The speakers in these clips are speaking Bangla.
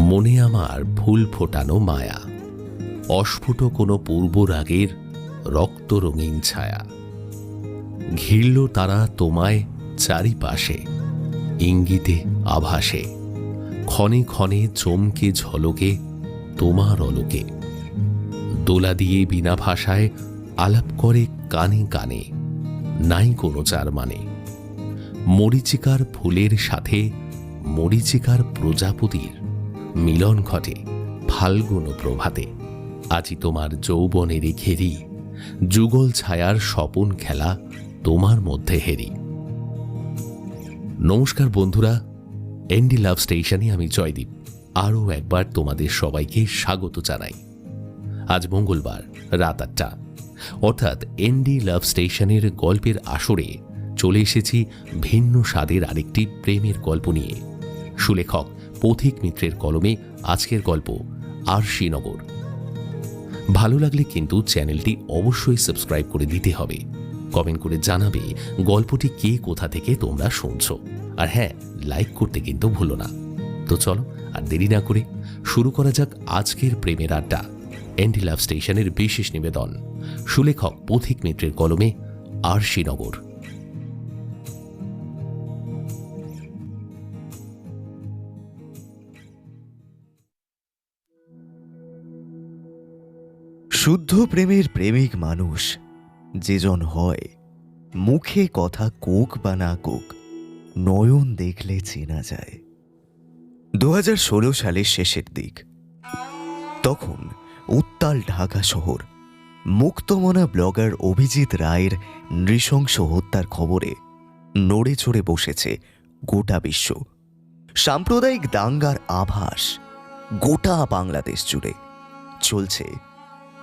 মনে আমার ফুল ফোটানো মায়া, অস্ফুট কোনো পূর্বরাগের রক্ত রঙিন ছায়া। ঘিরল তারা তোমায় চারিপাশে, ইঙ্গিতে আভাসে, ক্ষণে ক্ষণে চমকে ঝলকে তোমার অলোকে। দোলা দিয়ে বিনা ভাষায় আলাপ করে কানে কানে, নাই কোনো চার মানে। মরিচিকার ফুলের সাথে মরিচিকার প্রজাপতির মিলন ঘটে ফাল্গুন প্রভাতে। আজি তোমার যৌবনের ঘেরি, যুগল ছায়ার স্বপন খেলা তোমার মধ্যে হেরি। নমস্কার বন্ধুরা, এনডি লাভ স্টেশনে আমি জয়দীপ আরও একবার তোমাদের সবাইকে স্বাগত জানাই। আজ মঙ্গলবার রাত 8টা, অর্থাৎ এনডি লাভ স্টেশনের গল্পের আসরে চলে এসেছি ভিন্ন স্বাদের আরেকটি প্রেমের গল্প নিয়ে। সুলেখক পথিক মিত্রের কলমে আজকের গল্প আরশিনগর। ভালো লাগলে কিন্তু চ্যানেলটি অবশ্যই সাবস্ক্রাইব করে দিতে হবে। কমেন্ট করে জানাবে গল্পটি কে কোথা থেকে তোমরা শুনছো, আর হ্যাঁ, লাইক করতে কিন্তু ভুলো না। তো চলো আর দেরি না করে শুরু করা যাক আজকের প্রেমের আড্ডা। এনডি লাভ স্টেশনের বিশেষ নিবেদন, সুলেখক পথিক মিত্রের কলমে আরশিনগর। শুদ্ধ প্রেমের প্রেমিক মানুষ যেজন হয়, মুখে কথা কোক বা না কোক, নয়ন দেখলে চেনা যায়। 2016 সালের শেষের দিক। তখন উত্তাল ঢাকা শহর মুক্তমনা ব্লগার অভিজিৎ রায়ের নৃশংস হত্যার খবরে নড়ে চড়ে বসেছে গোটা বিশ্ব। সাম্প্রদায়িক দাঙ্গার আভাস গোটা বাংলাদেশ জুড়ে চলছে।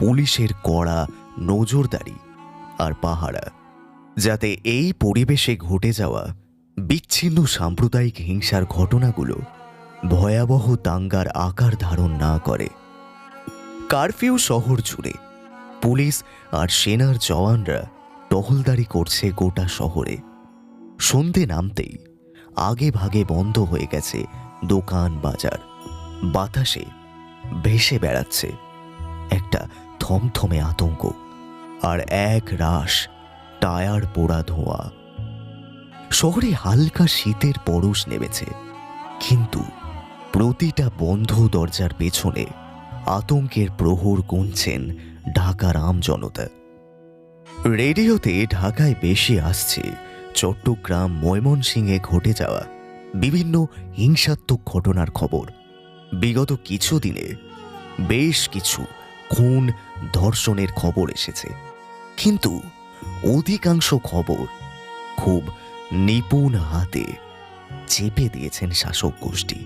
পুলিশের কড়া নজরদারি আর পাহারা, যাতে এই পরিবেশে ঘটে যাওয়া বিচ্ছিন্ন সাম্প্রদায়িক হিংসার ঘটনাগুলো ভয়াবহ দাঙ্গার আকার ধারণ না করে। কারফিউ শহর জুড়ে পুলিশ আর সেনার জওয়ানরা টহলদারি করছে গোটা শহরে। সন্ধে নামতেই আগে ভাগে বন্ধ হয়ে গেছে দোকান বাজার। বাতাসে ভেসে বেড়াচ্ছে একটা থমথমে আতঙ্ক আর এক রাশ টায়ার পোড়া ধোঁয়া। শহরে হালকা শীতের পরশ নেমেছে, কিন্তু প্রতিটা বন্ধ দরজার পেছনে আতঙ্কের প্রহর গুনছেন ঢাকার আম জনতা। রেডিওতে ঢাকায় বেশি আসছে চট্টগ্রাম, ময়মনসিংহে ঘটে যাওয়া বিভিন্ন হিংসাত্মক ঘটনার খবর। বিগত কিছুদিনে বেশ কিছু খুন, ধর্ষণের খবর এসেছে, কিন্তু অধিকাংশ খবর খুব নিপুণ হাতে চেপে দিয়েছেন শাসক গোষ্ঠী।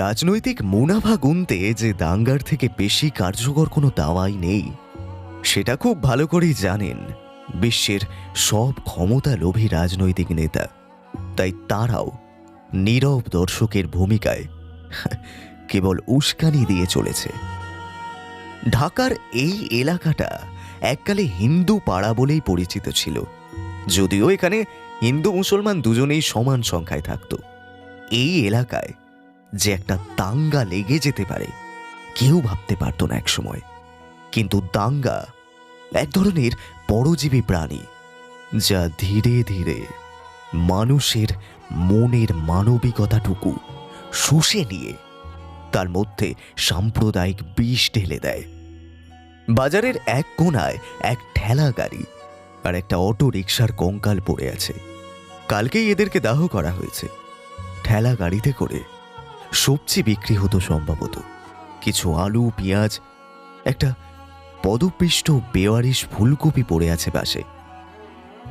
রাজনৈতিক মুনাফা গুনতে যে দাঙ্গার থেকে বেশি কার্যকর কোনো দাওয়াই নেই, সেটা খুব ভালো করেই জানেন বিশ্বের সব ক্ষমতালোভী রাজনৈতিক নেতা। তাই তারাও নীরব দর্শকের ভূমিকায় কেবল উস্কানি দিয়ে চলেছে। ঢাকার এই এলাকাটা এককালে হিন্দু পাড়া বলেই পরিচিত ছিল, যদিও এখানে হিন্দু মুসলমান দুজনেই সমান সংখ্যায় থাকত। এই এলাকায় যে একটা দাঙ্গা লেগে যেতে পারে কেউ ভাবতে পারত না একসময়। কিন্তু দাঙ্গা এক ধরনের পরজীবী প্রাণী, যা ধীরে ধীরে মানুষের মনের মানবিকতাটুকু শুষে নিয়ে তার মধ্যে সাম্প্রদায়িক বিষ ঢেলে দেয়। বাজারের এক কোণায় এক ঠেলা গাড়ি আর একটা অটো রিকশার কঙ্কাল পড়ে আছে। কালকেই এদেরকে দাহ করা হয়েছে। ঠেলা গাড়িতে করে সবজি বিক্রি হতো সম্ভবত। কিছু আলু, পেঁয়াজ, একটা পদপৃষ্ট বেওয়ারিশ ফুলকপি পড়ে আছে পাশে।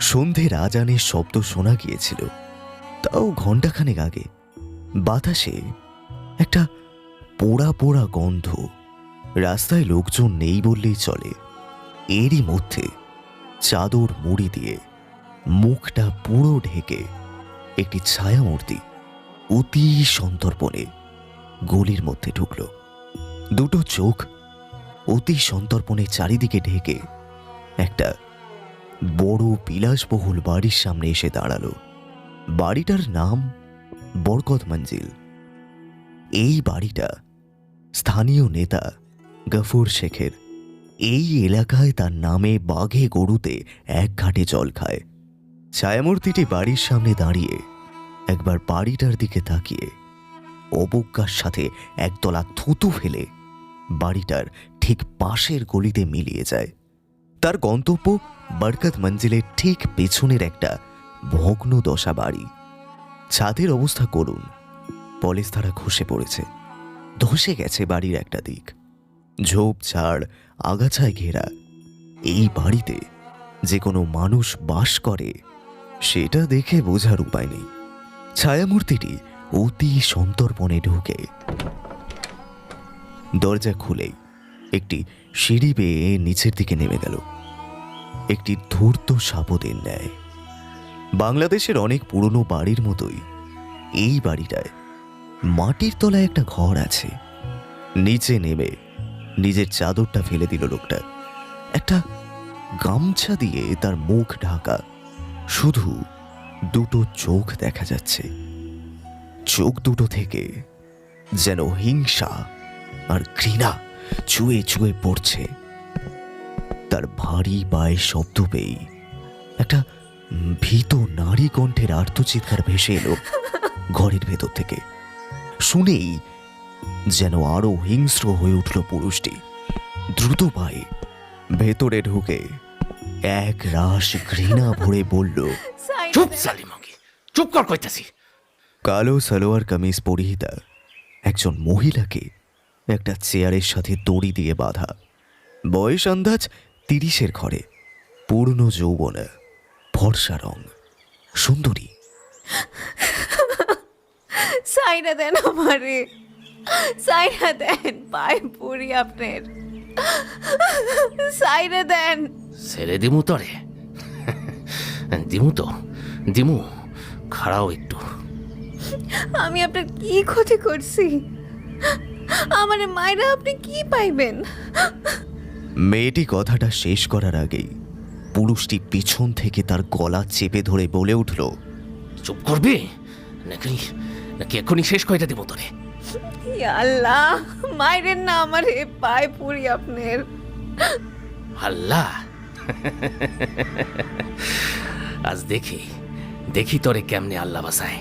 সন্ধ্যের আজানের শব্দ শোনা গিয়েছিল, তাও ঘণ্টাখানেক আগে। বাতাসে একটা পোড়া পোড়া গন্ধ। রাস্তায় লোকজন নেই বললেই চলে। এরই মধ্যে চাদর মুড়ি দিয়ে মুখটা পুরো ঢেকে একটি ছায়ামূর্তি অতি সন্তর্পণে গলির মধ্যে ঢুকল। দুটো চোখ অতি সন্তর্পণে চারিদিকে ঢেকে একটা বড় বিলাসবহুল বাড়ির সামনে এসে দাঁড়ালো। বাড়িটার নাম বরকত মঞ্জিল। এই বাড়িটা স্থানীয় নেতা গফুর শেখের। এই এলাকায় তার নামে বাঘে গরুতে এক ঘাটে জল খায়। ছায়ামূর্তিটি বাড়ির সামনে দাঁড়িয়ে একবার বাড়িটার দিকে তাকিয়ে অবজ্ঞার সাথে একতলা থুতু ফেলে বাড়িটার ঠিক পাশের গলিতে মিলিয়ে যায়। তার গন্তব্য বরকত মঞ্জিলের ঠিক পেছনের একটা ভগ্ন দশা বাড়ি। ছাদের অবস্থা করুন, পলেস্তারা খসে পড়েছে, ধসে গেছে বাড়ির একটা দিক। ঝোপঝাড় আগাছায় ঘেরা এই বাড়িতে যে কোনো মানুষ বাস করে সেটা দেখে বোঝার উপায় নেই। ছায়ামূর্তিটি অতি সন্তর্পণে ঢুকে দরজা খুলেই একটি সিঁড়ি বেয়ে নিচের দিকে নেমে গেল, একটি ধূর্ত সাপদের ন্যায়। বাংলাদেশের অনেক পুরনো বাড়ির মতোই এই বাড়িটায় মাটির তলায় একটা ঘর আছে। নিচে নেমে নিজের চাদরটা ফেলে দিল লোকটা। একটা গামছা দিয়ে তার মুখ ঢাকা, শুধু দুটো চোখ দেখা যাচ্ছে। চোখ দুটো থেকে যেন হিংসা আর ঘৃণা চুয়ে চুয়ে পড়ছে। তার ভারী পায়ের শব্দ পেয়ে একটা ভীত নারী কণ্ঠের আর্তচিৎকার ভেসে এলো ঘরের ভেতর থেকে। শুনেই যেন আরো হিংস্র হয়ে উঠল পুরুষটি। দ্রুত পায়ে ভেতরে ঢুকে এক রাশ ঘৃণা ভরে বলল, চুপ সালিমাকে, চুপ কর কইতাছি। কালো সালোয়ার কামিজ পরিহিতা একজন মহিলাকে একটা চেয়ারের সাথে দড়ি দিয়ে বাঁধা। বয়স আন্দাজ 30-এর ঘরে, পূর্ণ যৌবনা, ফর্সা রং, সুন্দরী। সাইরা দেন আমারে, সাইরা দেন, পায়ে পড়ি আপনার, সাইরা দেন। ছেড়ে দিমু তরে? দিমু তো, দিমু, খাড়াও একটু। আমি আপনার কি ক্ষতি করছি? আমারে মাইরা আপনি কি পাইবেন? মেয়েটি কথাটা শেষ করার আগেই পুরুষটি পিছন থেকে তার গলা চেপে ধরে বলে উঠল, চুপ করবি নাকি নাকি এখনই শেষ কয়টা দিব তোরে? ইয়া আল্লাহ, মাইরেন না আমারে, পায়ে পড়ি আপনার। আল্লাহ, আজ দেখি দেখি তোরে কেমনে আল্লাহ বাঁচায়।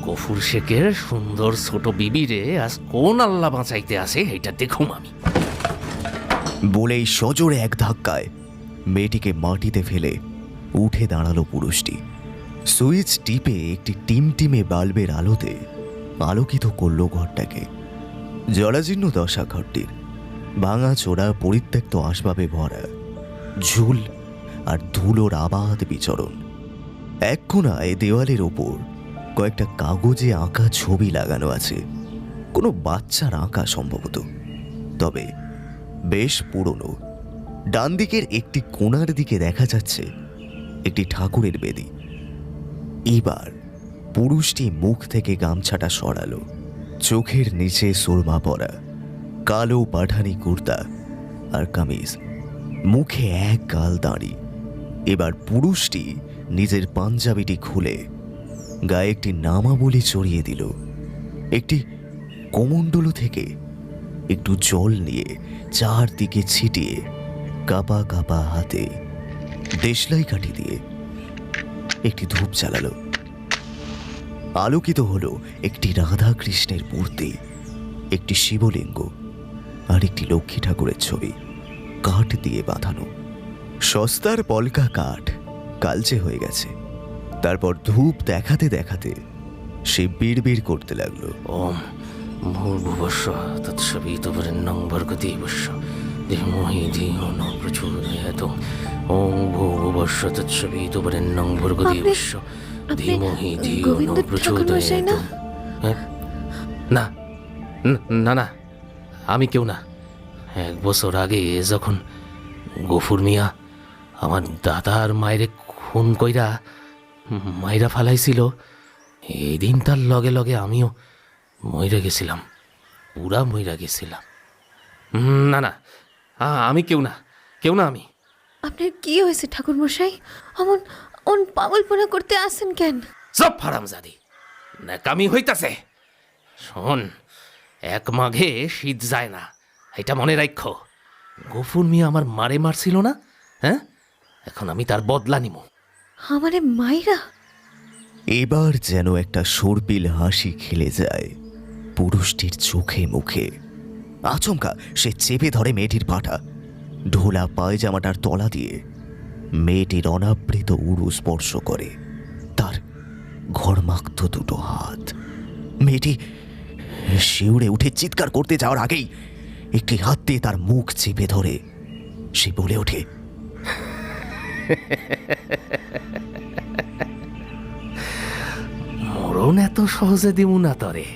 গফুর শেখের সুন্দর ছোট বিবিরে আজ কোন আল্লাহ বাঁচাইতে আসে এটা দেখুম আমি। বলেই সজোরে এক ধাক্কায় মেয়েটিকে মাটিতে ফেলে উঠে দাঁড়ালো পুরুষটি। সুইচ টিপে একটি টিমটিমে বাল্বের আলোতে আলোকিত করল ঘরটাকে। জরাজীর্ণ দশা ঘরটির, ভাঙা চোরা পরিত্যক্ত আসবাবে ভরা, ঝুল আর ধুলোর আবাদ বিচরণ। এক কোণায় দেওয়ালের ওপর কয়েকটা কাগজে আঁকা ছবি লাগানো আছে, কোনো বাচ্চার আঁকা সম্ভবত, তবে বেশ পুরনো। ডান দিকের একটি কোণার দিকে দেখা যাচ্ছে একটি ঠাকুরের বেদি। এবার পুরুষটি মুখ থেকে গামছাটা সরালো, চোখের নিচে সুরমা পরা, কালো পাঠানি কুর্তা আর কামিজ, মুখে এক গাল দাঁড়ি। এবার পুরুষটি নিজের পাঞ্জাবিটি খুলে গায়ে একটি নামাবলী চড়িয়ে দিল। একটি কমণ্ডলু থেকে একটু জল নিয়ে চারদিকে ছিটিয়ে কাপা কাপা হাতে দেশলাই কাঠি দিয়ে একটি ধূপ জ্বালালো। আলোকিত হলো একটি রাধা কৃষ্ণের মূর্তি, একটি শিবলিঙ্গ আর একটি লক্ষ্মী ঠাকুরের ছবি, কাঠ দিয়ে বাঁধানো। সস্তার পলকা কাঠ কালচে হয়ে গেছে। তারপর ধূপ দেখাতে দেখাতে সে বিড়বিড় করতে লাগলো, ওম ভূর্ভুবস্য তৎসবিতুর্বরেণ্যং ভর্গদেবস্য ধীমহি ধিয়ো ন প্রচোদয়াৎ। ওম ভূর্ভুবস্য তৎসবিতুর্বরেণ্যং ভর্গদেবস্য ধীমহি ধিয়ো ন প্রচোদয়াৎ। না না না, আমি কেউ না। 1 বছর আগে যখন গফুর মিয়া আমার দাদার মায়েরে খুন কইরা মাইরা ফালাইছিল, এই দিন তার লগে লগে আমিও মইরা গেছিলাম, পুরা মইরা গেছিলাম। না না, আমি কেউ না, কেউ না আমি। আপনার কি হয়েছে ঠাকুর মশাই? অমন পাগলপনা করতে আসেন কেন? সব হারামজাদি, ন্যাকামি হইতাছে। শোন, এক মাঘে শীত যায় না, এটা মনে রাখো। গফুর মিয়া আমার মারে মারছিল না, হ্যাঁ? এখন আমি তার বদলা নিব। আমারে মাইরা? এবার যেন একটা সর্পিল হাসি খেলে যায় পুরুষটির চোখে মুখে। আচমকা সে চেপে ধরে মেয়েটির পাটা, ঢোলা পায়জামাটার তলা দিয়ে মেয়েটির অনাবৃত উরু স্পর্শ করে তার ঘর্মাক্ত দুটো হাত। মেয়েটি শিউরে উঠে চিৎকার করতে যাওয়ার আগেই একটি হাত দিয়ে তার মুখ চেপে ধরে সে বলে ওঠে, মরণ এত সহজে দিমু না তরে।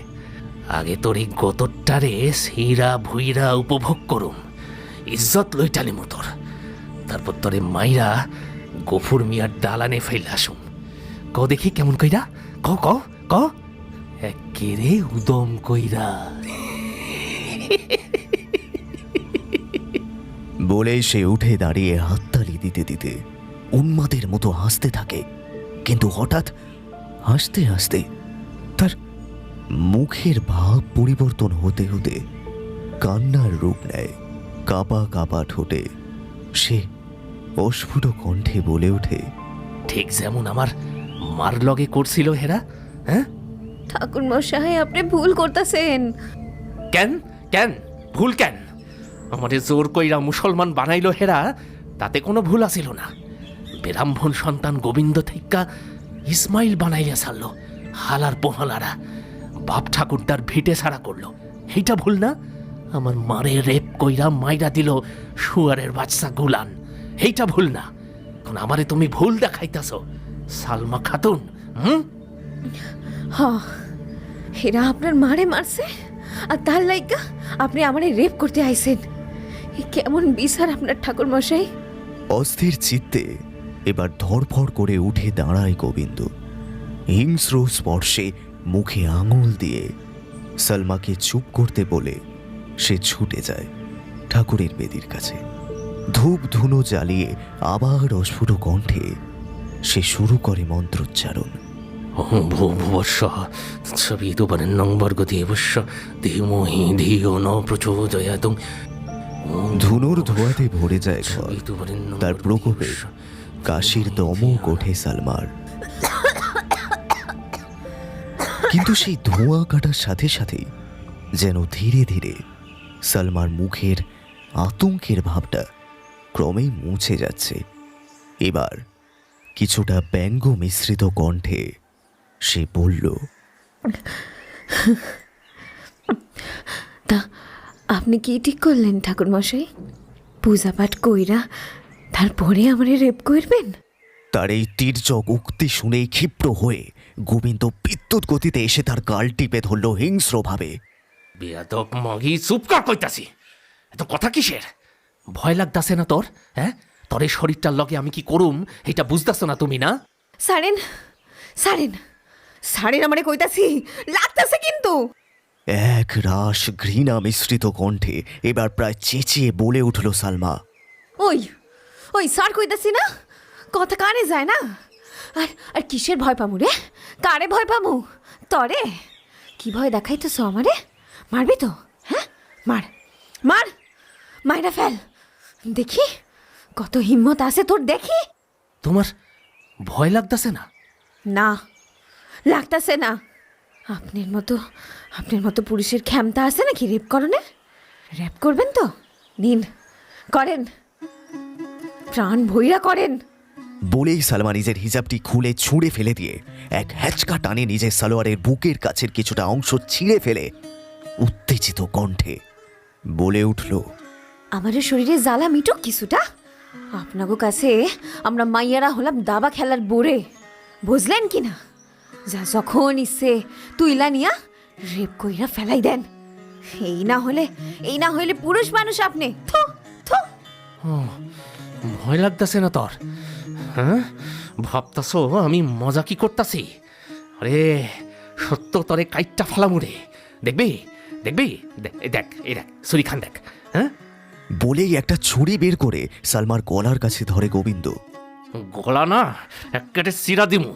আগে তোর এই গতরটারে সেইরা ভুইরা উপভোগ করুম, ইজ্জত লইটালি মতর। তারপর তোরে মাইরা গফুর মিয়ার দালানে ফেলে আসুম। ক দেখি কেমন কইরা, ক ক ক একেরে উদম কইরা। বলে সে উঠে দাঁড়িয়ে হাততালি দিতে দিতে উন্মাদের মতো হাসতে থাকে। কিন্তু হঠাৎ হাসতে হাসতে তার মুখের ভাব পরিবর্তন হতে হতে কান্নার রূপ নেয়। কাঁপা কাঁপা ঠোঁটে সে অস্ফুট কণ্ঠে বলে ওঠে, ঠিক যেমন আমার মার লগে করছিল হেরা। হ্যাঁ, ঠাকুর মশাই, আপনি ভুল করতেছেন। কেন কেন ভুল কেন? আমাদের জোর কইরা মুসলমান বানাইলো হেরা, তাতে কোনো ভুল আসিল না। ব্রাহ্মণ সন্তান গোবিন্দ থেক্কা ইসমাইল বানাইয়া ছাড়লো হালার পোহালারা। বাপ ঠাকুরদার ভিটে ছাড়া করলো, এইটা ভুল না? আমার মারে রেপ কইরা মাইরা দিল শুয়ারের বাচ্চা গুলান, এইটা ভুল না? এখন আমারে তুমি ভুল দেখাইতাছ সালমা খাতুন। হ, এরা আপনার মারে মারছে, আর তার লাইগা আপনি আমারে রেপ করতে আইছেন। এ কেমন বিচার আপনার ঠাকুর মশাই? অস্থির চিত্তে এবার ধরফর করে উঠে দাঁড়ায় গোবিন্দ। হিংস্র স্পর্শে মুখে আঙুল দিয়ে সালমাকে চুপ করতে বলে সে ছুটে যায় ঠাকুরের বেদির কাছে। ধূপ ধুনো জ্বালিয়ে আবার অস্ফুট কণ্ঠে সে শুরু করে মন্ত্রোচ্চারণ। ভূবর্ষ ছবিদুবরেণ্যং বর্গদেবস্য ধীমহি ধিয়ো ন প্রচোদয়াৎ। ধুনোর ধোঁয়াতে ভরে যায় ঘর। তার প্রকোপে কাশির দমক ওঠে সালমার। কিন্তু সেই ধোঁয়া কাটার সাথে সাথেই যেন ধীরে ধীরে সালমার মুখের আতঙ্কের ভাবটা ক্রমেই মুছে যাচ্ছে। এবার কিছুটা ব্যঙ্গ মিশ্রিত কণ্ঠে সে বলল, তা আপনি কি ঠিক করলেন ঠাকুর মশাই? পূজা পাঠ কইরা তারপরে আমারে রেপ করবেন? তার এই তীর্যক উক্তি শুনেই ক্ষিপ্র হয়ে গোবিন্দ বিদ্যুৎ গতিতে এসে তার গাল টিপে ধরল হিংস্রভাবে। বেয়াদব মাগি, চুপ কর কইতাছি। এত কথা কিসের? ভয় লাগতাছে না তোর? হ্যাঁ, তোর এই শরীরটার লগে আমি কি করুম এটা বুঝতাছ না তুমি? না সারেন সারেন সারেন, আমারে কইতাছি, লাগতাছে কিন্তু। এক রাশ ঘৃণা মিশ্রিত কণ্ঠে এবার প্রায় চেঁচিয়ে বলে উঠল সালমা, ওই ওই স্যার কইতাছি না, কথা কানে যায় না? আর আর কিসের ভয় পামু রে? কারে ভয় পামু? তরে? কি ভয় দেখাইতেছ আমারে? মারবি তো? হ্যাঁ, মার মার, মাইরা ফেল, দেখি কত হিম্মত আছে তোর, দেখি। তোমার ভয় লাগতাছে না? না, লাগতাছে না। আপনার মতো পুরুষের ক্ষমতা আছে নাকি রেপ করণের? রেপ করবেন তো নিন, করেন, প্রাণ ভৈরা করেন। বলেই সালমা নিজের হিজাবটি খুলে ছুঁড়ে ফেলে দিয়ে এক হ্যাচকা টানে নিজের সালোয়ারের বুকের কাছের কিছুটা অংশ ছিঁড়ে ফেলে উত্তেজিত কণ্ঠে বলে উঠল, আমাদের শরীরে জ্বালা মিটুক কিছুটা। আপনাগো কাছে আমরা মাইয়ারা হলাম দাবা খেলার বোরে, বুঝলেন কি না? যা যখন ইচ্ছে তুইলা নিয়া রেপ কইরা ফেলাই দেন। এই না হলে পুরুষ মানুষ আপনি। থু থু। ভয় লাগতাছে না তোর? হ্যাঁ, ভাবতাছ আমি মজা কি করতাছি? আরে সত্য তরে কাইটটা ফালামুরে, দেখবি দেখবি, দেখ এই দেখ ছুরি খান দেখ। হ্যাঁ, বলেই একটা ছুরি বের করে সালমার গলার কাছে ধরে গোবিন্দ। গলা না, একেবারে চিরা দিমু।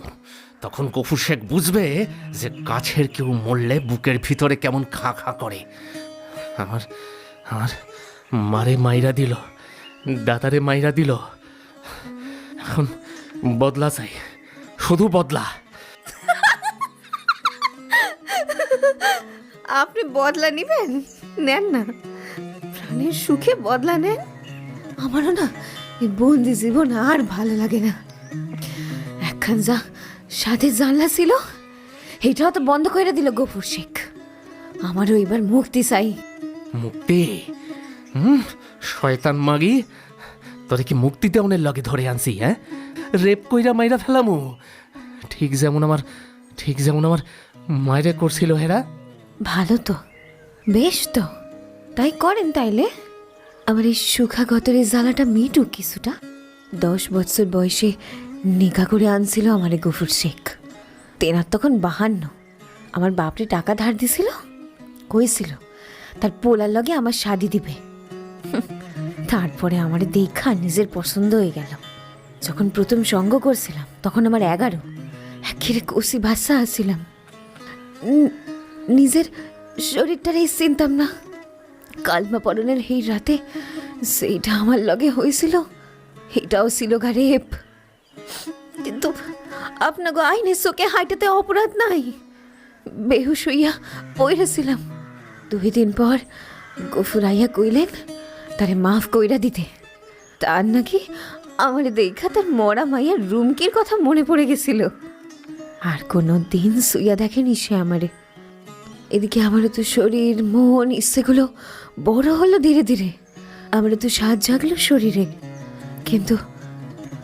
তখন গফুর শেখ বুঝবে যে কাছের কেউ মরলে বুকের ভিতরে কেমন খা খা করে। আমার আমার মারে মাইরা দিল, দাদারে মাইরা দিল, এখন বদলা চাই, শুধু বদলা। আপনি বদলা নিবেন? নেন না, প্রাণের সুখে বদলা নেন। আমারও না এই বন্দি জীবন আর ভালো লাগে না। একখান যা সাথে জানলা ছিল, এটাও তো বন্ধ করে দিল গফুর শেখ। আমারও এবার মুক্তি চাই। মুক্তি? শয়তান মাগি, তোরে কি মুক্তি দেওয়ানের লগে ধরে আনছি? হ্যাঁ, রেপ কইরা মাইরা ফেলামু, ঠিক যেমন আমার মায়েরা করছিল হেরা। ভালো তো, বেশ তো, তাই করেন তাইলে। আমার এই সুখাগতের এই জ্বালাটা মিটুক কিছুটা। 10 বছর বয়সে নিকা করে আনছিল আমারে গফুর শেখ। তেনার তখন 52। আমার বাপরে টাকা ধার দিছিল, কইছিল তার পোলার লগে আমার শাদি দিবে। তারপরে আমার দেখা নিজের পছন্দ হয়ে গেল। যখন প্রথম সঙ্গ করছিলাম তখন আমার 11। একেবারে কষি ভাষা আসছিলাম, নিজের শরীরটারে চিনতাম না। কালমা পরনের এই রাতে সেইটা আমার লগে হয়েছিল, এটাও ছিল রেপ। কিন্তু আপনাকে আইনের চোখে হাইটাতে অপরাধ নাই। বেহুশ হইয়া পড়েছিলাম। 2 দিন পর গফুর আইয়া কইলেন তারে মাফ কইরা দিতে। তার নাকি আমার দেখা তার মরা মাইয়ার রুমকির কথা মনে পড়ে গেছিল। আর কোনো দিন শুইয়া দেখেনি সে আমারে। এদিকে আমারও তো শরীর মন ইচ্ছেগুলো বড় হলো ধীরে ধীরে। আমারও তো সাজ জাগলো শরীরে, কিন্তু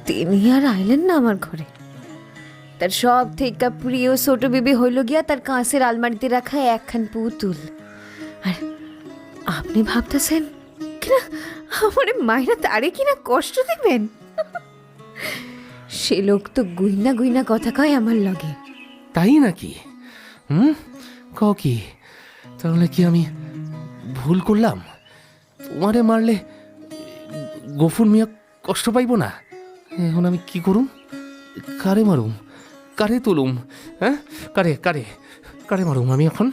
তিনি আর আইলেন না আমার ঘরে। তার সব থেকে প্রিয় ছোট বেবি হইল গিয়া তার কাঁচের আলমারিতে রাখা একখান পুতুল। আর আপনি ভাবতেছেন কিনা আমার মায়েরা তারে কিনা কষ্ট দিবেন? সে লোক তো গুইনা গুইনা কথা কয় আমার লগে। তাই নাকি? কি তাহলে কি আমি ভুল করলাম? তোমারে মারলে গফুর মিয়া কষ্ট পাইব না? এখন আমি কি করুম? কারে মারুম, কারে তুলুম? হ্যাঁ, কারে কারে কারে মারুম আমি এখন?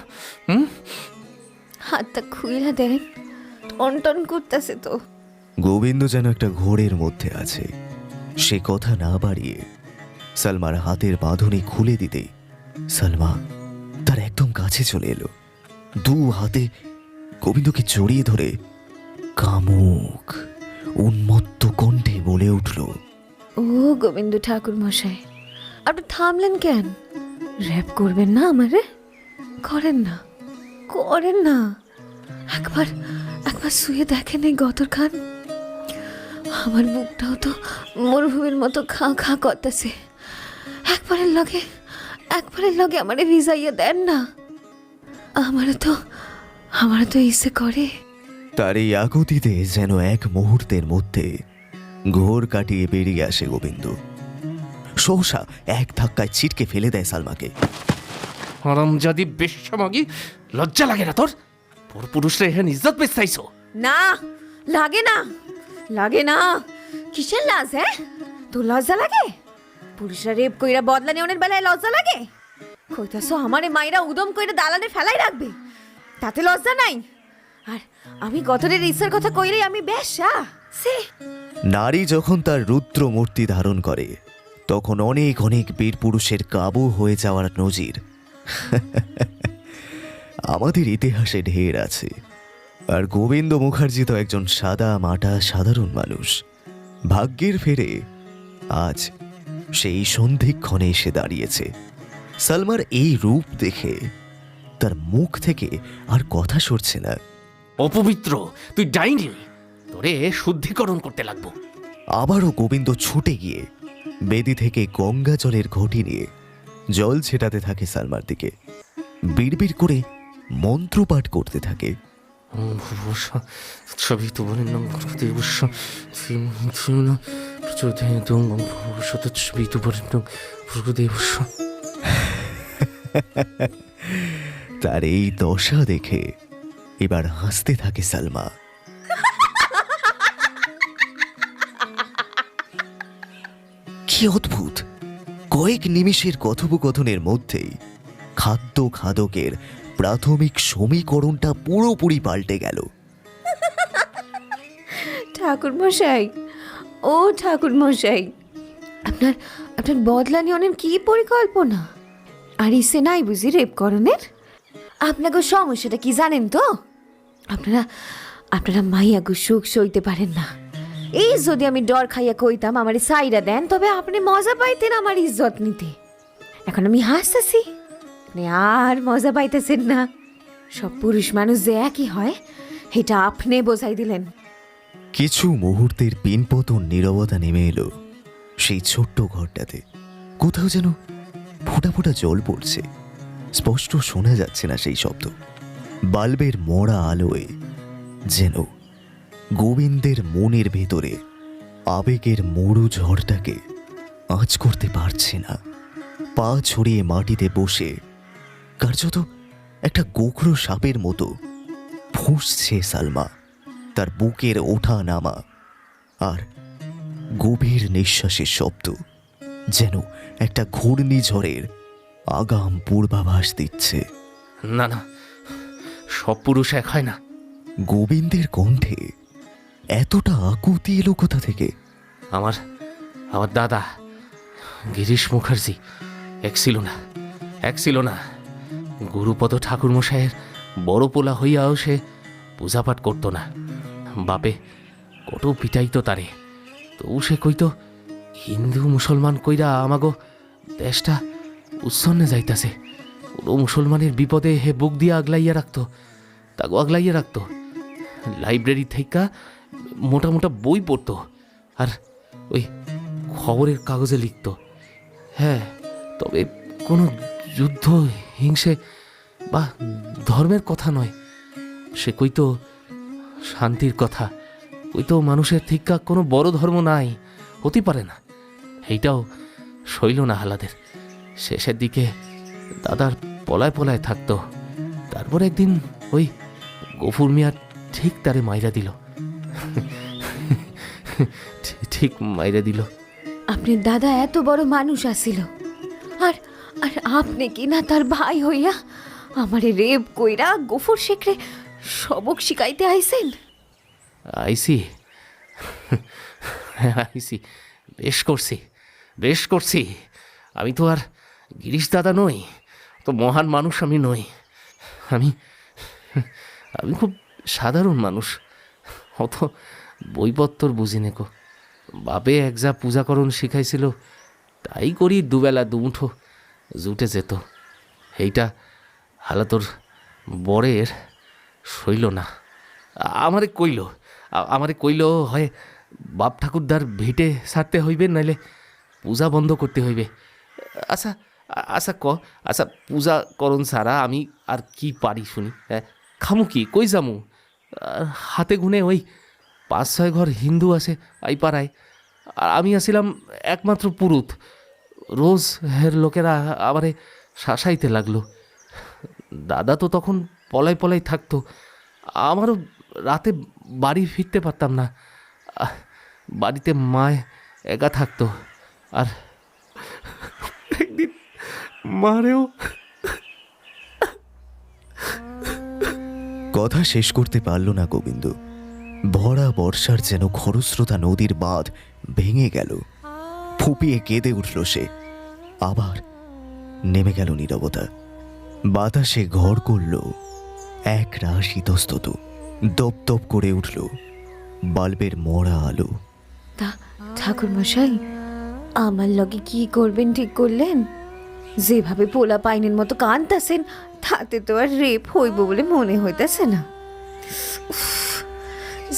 হাতটা খুইলা দেন, টন টন করতেছে তো। গোবিন্দ যেন একটা ঘোরের মধ্যে আছে। সে কথা না বাড়িয়ে সালমার হাতের বাঁধনি খুলে দিতে সালমা তার একদম কাছে চলে এলো। 2 হাতে গোবিন্দকে জড়িয়ে ধরে কামুক উন্মত্ত কণ্ঠে বলে উঠল, ও গোবিন্দ ঠাকুর মশাই, আপনি থামলেন কেন? র্যাপ করবেন না আমারে? করেন না, করেন না। একবার শুয়ে দেখেন এই গতর খান। আমার বুকটাও তো মরুভূমির মতো খা খা করতেছে। একবারের লগে আমারে ভিজাইয়া দেন না। আমারও তো ইচ্ছে করে। তার এই আকুতিতে যেন এক মুহূর্তের মধ্যে ঘোর কাটিয়ে বেরিয়ে আসে গোবিন্দ। সহসা এক ধাক্কায় ছিটকে ফেলে দেয় সালমাকে। হারামজাদি বেশ্যমাগি, লজ্জা লাগে না তোর? পরপুরুষরা এখানে ইজ্জত পেয়ে চাইছো? না, লাগে না, লাগে না। কিসের লাজ? হ্যাঁ, তোর লজ্জা লাগে? পুরুষরা রেপ কইরা বদলা নেওয়ার বেলায় লজ্জা লাগে? কইতাছো আমারে মাইরা উদম কইরা দালানে ফেলাই রাখবে, তাতে লজ্জা নাই? আর আমি গতরের ইচ্ছার কথা কইলেই আমি বেশ্যা? সে নারী যখন তার রুদ্র মূর্তি ধারণ করে তখন অনেক অনেক বীর পুরুষের কাবু হয়ে যাওয়ার নজির আমাদের ইতিহাসে ঢের আছে। আর গোবিন্দ মুখার্জি তো একজন সাদা মাটা সাধারণ মানুষ। ভাগ্যের ফেরে আজ সেই সন্ধিক্ষণে এসে দাঁড়িয়েছে। সালমার এই রূপ দেখে তার মুখ থেকে আর কথা সরছে না। অপবিত্র, তুই ডাইনি, তোরে শুদ্ধিকরণ করতে লাগবো। আবারও গোবিন্দ ছুটে গিয়ে বেদি থেকে গঙ্গা জলের ঘটি নিয়ে জল ছেটাতে থাকে সালমার দিকে। বিড়বিড় করে মন্ত্রপাঠ করতে থাকে। তার এই দশা দেখে এবার হাসতে থাকে সালমা। কি অদ্ভুত! কয়েক নিমিষের কথোপকথনের মধ্যেই খাদ্য খাদকের প্রাথমিক সমীকরণটা পুরোপুরি পাল্টে গেল। ঠাকুর মশাই, ও ঠাকুর মশাই, আপনার আপনার বদলা নিয়নের কি পরিকল্পনা? আর ইসে নাই বুঝি রেপকরণের? আপনাকে সমস্যাটা কি জানেন তো? আপনারা আপনারা মাইয়াগো সুখ সইতে পারেন না। এই যদি আমি ডর খাইয়া কইতাম আমার সাইরা দেন, তবে আপনি মজা পাইতেন আমার ইজ্জত নিতে। এখন আমি হাসতেছি, আপনি আর মজা পাইতেছেন না। সব পুরুষ মানুষ যে একই হয় এটা আপনি বোঝাই দিলেন। কিছু মুহূর্তের পিনপতন নীরবতা নেমে এলো সেই ছোট্ট ঘরটাতে। কোথাও যেন ফোঁটা ফোঁটা জল পড়ছে, স্পষ্ট শোনা যাচ্ছে না সেই শব্দ। বাল্বের মরা আলোয় যেন গোবিন্দের মনের ভেতরে আবেগের মরু ঝড়টাকে আঁচ করতে পারছে না। পা ছড়িয়ে মাটিতে বসে কার্যত একটা গোখরো সাপের মতো ফুঁসছে সালমা। তার বুকের ওঠা নামা আর গভীর নিঃশ্বাসের শব্দ যেন একটা ঘূর্ণিঝড়ের আগাম পূর্বাভাস দিচ্ছে। না না, সব পুরুষ এক হয় না। গোবিন্দের কণ্ঠে এতটা আকুতি এলো কোথা থেকে? আমার আমার দাদা গিরিশ মুখার্জি এক ছিল না। গুরুপদ ঠাকুর মশাইয়ের বড় পোলা হইয়াও সে পূজাপাঠ করতো না। বাপে কত পিটাইতো তারে, তবু সে কইতো হিন্দু মুসলমান কইরা আমাগো দেশটা উচ্ছন্নে যাইতাছে। কোনো মুসলমানের বিপদে হে বুক দিয়া আগলাইয়া রাখতো। লাইব্রেরি থেকে মোটা মোটা বই পড়তো আর ওই খবরের কাগজে লিখতো। হ্যাঁ, তবে কোনো যুদ্ধ হিংসে বা ধর্মের কথা নয়। সে কইতো শান্তির কথা, কইতো মানুষের থিকা কোনো বড় ধর্ম নাই, হতে পারে না। এইটাও সইল না হালাদের। শেষের দিকে দাদার পলায় থাকতো। তারপর একদিন ওই গফুর মিয়া ঠিক তারে মাইরা দিল। ঠিক মাইরা দিল। আপনার দাদা এত বড় মানুষ আসিল, আর আর আপনি কি না তার ভাই হইয়া আমারে রেপ কইরা গফুর শেখরে সবক শিখাইতে আইছেন? আইসি, বেশ করছি। আমি তো আর গিরিশ দাদা নই, তো মহান মানুষ আমি নই। আমি খুব সাধারণ মানুষ, অত বইপত্তর বুঝি নেকো। বাপে এক যা পূজাকরণ শিখাইছিল তাই করি দুবেলা দুমুঠো জুটে যেত। এইটা হালাতোর বরের সইল না। আমারে কইল হয় বাপ ঠাকুরদার ভিটে ছাড়তে হইবে, নাইলে পূজা বন্ধ করতে হইবে। আচ্ছা পূজা করণ ছাড়া আমি আর কি পারি শুনি? হ্যাঁ, খামু কি, কই যামু? হাতে গুনে ওই 5-6 ঘর হিন্দু আছে এই পাড়ায়, আর আমি আসিলাম একমাত্র পুরুত। রোজ হের লোকেরা আমারে শাসাইতে লাগলো। দাদা তো তখন পলাই থাকতো, আমারও রাতে বাড়ি ফিরতে পারতাম না। বাড়িতে মায় একা থাকতো, আর একদিন মারেও। কথা শেষ করতে পারল না গোবিন্দ। ভরা বর্ষার যেন খরস্রোতা নদীর বাঁধ ভেঙে গেল। ফুপিয়ে কেঁদে উঠল সে। আবার নেমে গেল নীরবতা। বাতাসে ঘর করল এক রাশ ইতস্তত। দপ করে উঠল বাল্বের মরা আলো। তা ঠাকুর মশাই, আমার লগে কি করবেন ঠিক করলেন? যেভাবে পোলা পাইনের মতো কাঁদতাছেন, তাতে তো আর রেপ হইব বলে মনে হইতেছে না।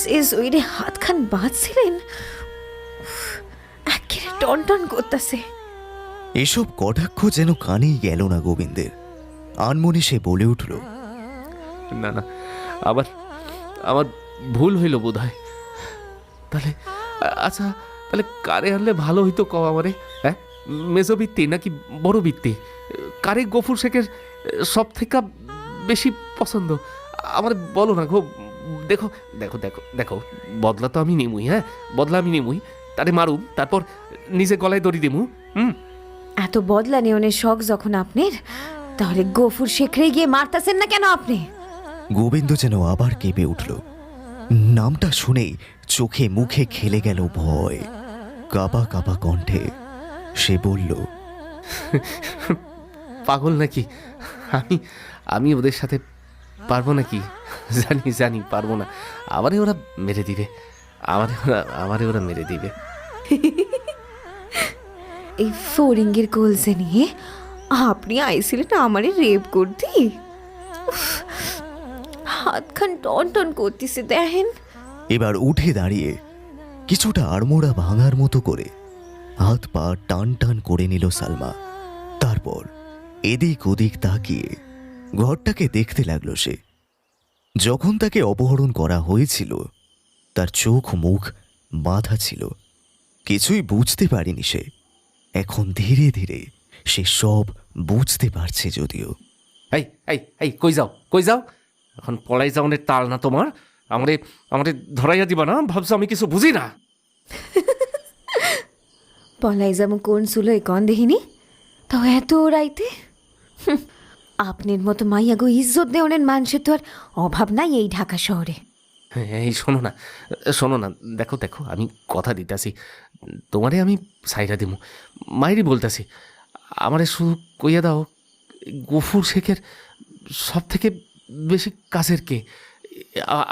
যে জয়রে হাতখান বাঁধছিলেন একেবারে টন করতেছে। এসব কটাক্ষ যেন কানেই গেল না গোবিন্দের। আনমনে সে বলে উঠল, না, আমার ভুল হইল বোধ হয়। তাহলে কারে আনলে ভালো হইতো কও আমারে? হ্যাঁ, মেজো বৃত্তি নাকি বড় বৃত্তি? কারে গফুর শেখের সব থেকে বেশি পছন্দ আমার বলো না গো। দেখো, বদলা তো আমি নিমুই। হ্যাঁ, বদলা আমি নিমুই। তারে মারুম, তারপর নিজে গলায় দড়ি দিমু। এত বদলা নেওয়ার শখ যখন আপনার, তাহলে গফুর শেখরে গিয়ে মারতাছেন না কেন আপনি? গোবিন্দ যেন আবার কেঁপে উঠল। নামটা শুনেই চোখে মুখে খেলে গেল ভয়। কাঁপা কাঁপা কণ্ঠে সে বলল, পাগল নাকি? আমি আমি ওদের সাথে পারবো নাকি? জানি জানি পারবো না। আমারে ওরা মেরে দিবে, আমারে ওরা মেরে দিবে। এই ফোরিঙ্গের কোলসে নিয়ে আপনি আইছিলেন আমারে রেপ করতে? উফ, হাতখান টন টন করতেছে দেখেন। এবার উঠে দাঁড়িয়ে কিছুটা আড়মোড়া ভাঙার মতো করে হাত পা টান টান করে নিল সালমা। তারপর এদিক ওদিক তাকিয়ে ঘরটাকে দেখতে লাগলো সে। যখন তাকে অপহরণ করা হয়েছিল তার চোখ মুখ বাঁধা ছিল, কিছুই বুঝতে পারেনি সে। এখন ধীরে ধীরে সে সব বুঝতে পারছে যদিও। এই এই এই কই যাও, কই যাও? এখন পলাই যাওনের তাল না তোমার? আমারে আমারে ধরাইয়া দিবা না? ভাবছো আমি কিছু বুঝি না? পলাই যাবো কোন সুলোয় কন দেখিনি, তাও এত রাইতে? আপনার মতো মাইয়া গো ইজ্জত দেওয়ানের মানুষের তো আর অভাব নাই এই ঢাকা শহরে। এই শোনো না, শোনো না, দেখো দেখো, আমি কথা দিতেছি, তোমারে আমি সাইরা দিমু, মাইরি বলতেছি, আমারে শুধু কইয়া দাও, গফুর শেখের সব থেকে বেশি কাছের কে?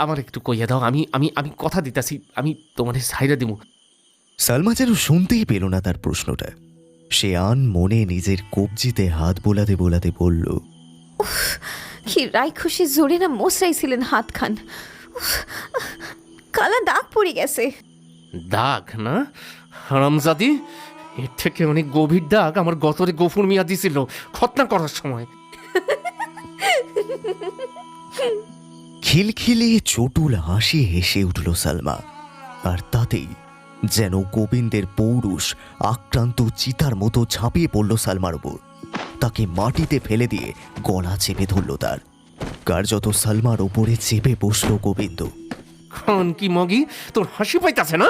আমার একটু কইয়া দাও, আমি আমি আমি কথা দিতেছি, আমি তোমারে সাইরা দিমু। সালমা যেন শুনতেই পেল না তার প্রশ্নটা। সে আন মনে নিজের কবজিতে হাত বোলাতে বোলাতে বলল, কি রাই খুশি জোরে না মশরাইছিলেন হাত খান, কালা দাগ পড়ে গেছে। দাগ না হারামজাদি, এর থেকে অনেক গভীর দাগ আমার গতরে গফুর মিয়া দিছিল খতনা করার সময়। খিলখিলিয়ে চটুল হাসি হেসে উঠল সালমা। আর তাতেই যেন গোবিন্দের পৌরুষ আক্রান্ত চিতার মতো ঝাঁপিয়ে পড়ল সালমার উপর। তাকে মাটিতে ফেলে দিয়ে গলা চেপে ধরল তার। কার্যত সালমার ওপরে চেপে বসল গোবিন্দ। খান কি মগি, তোর হাসি পাইতাছে না?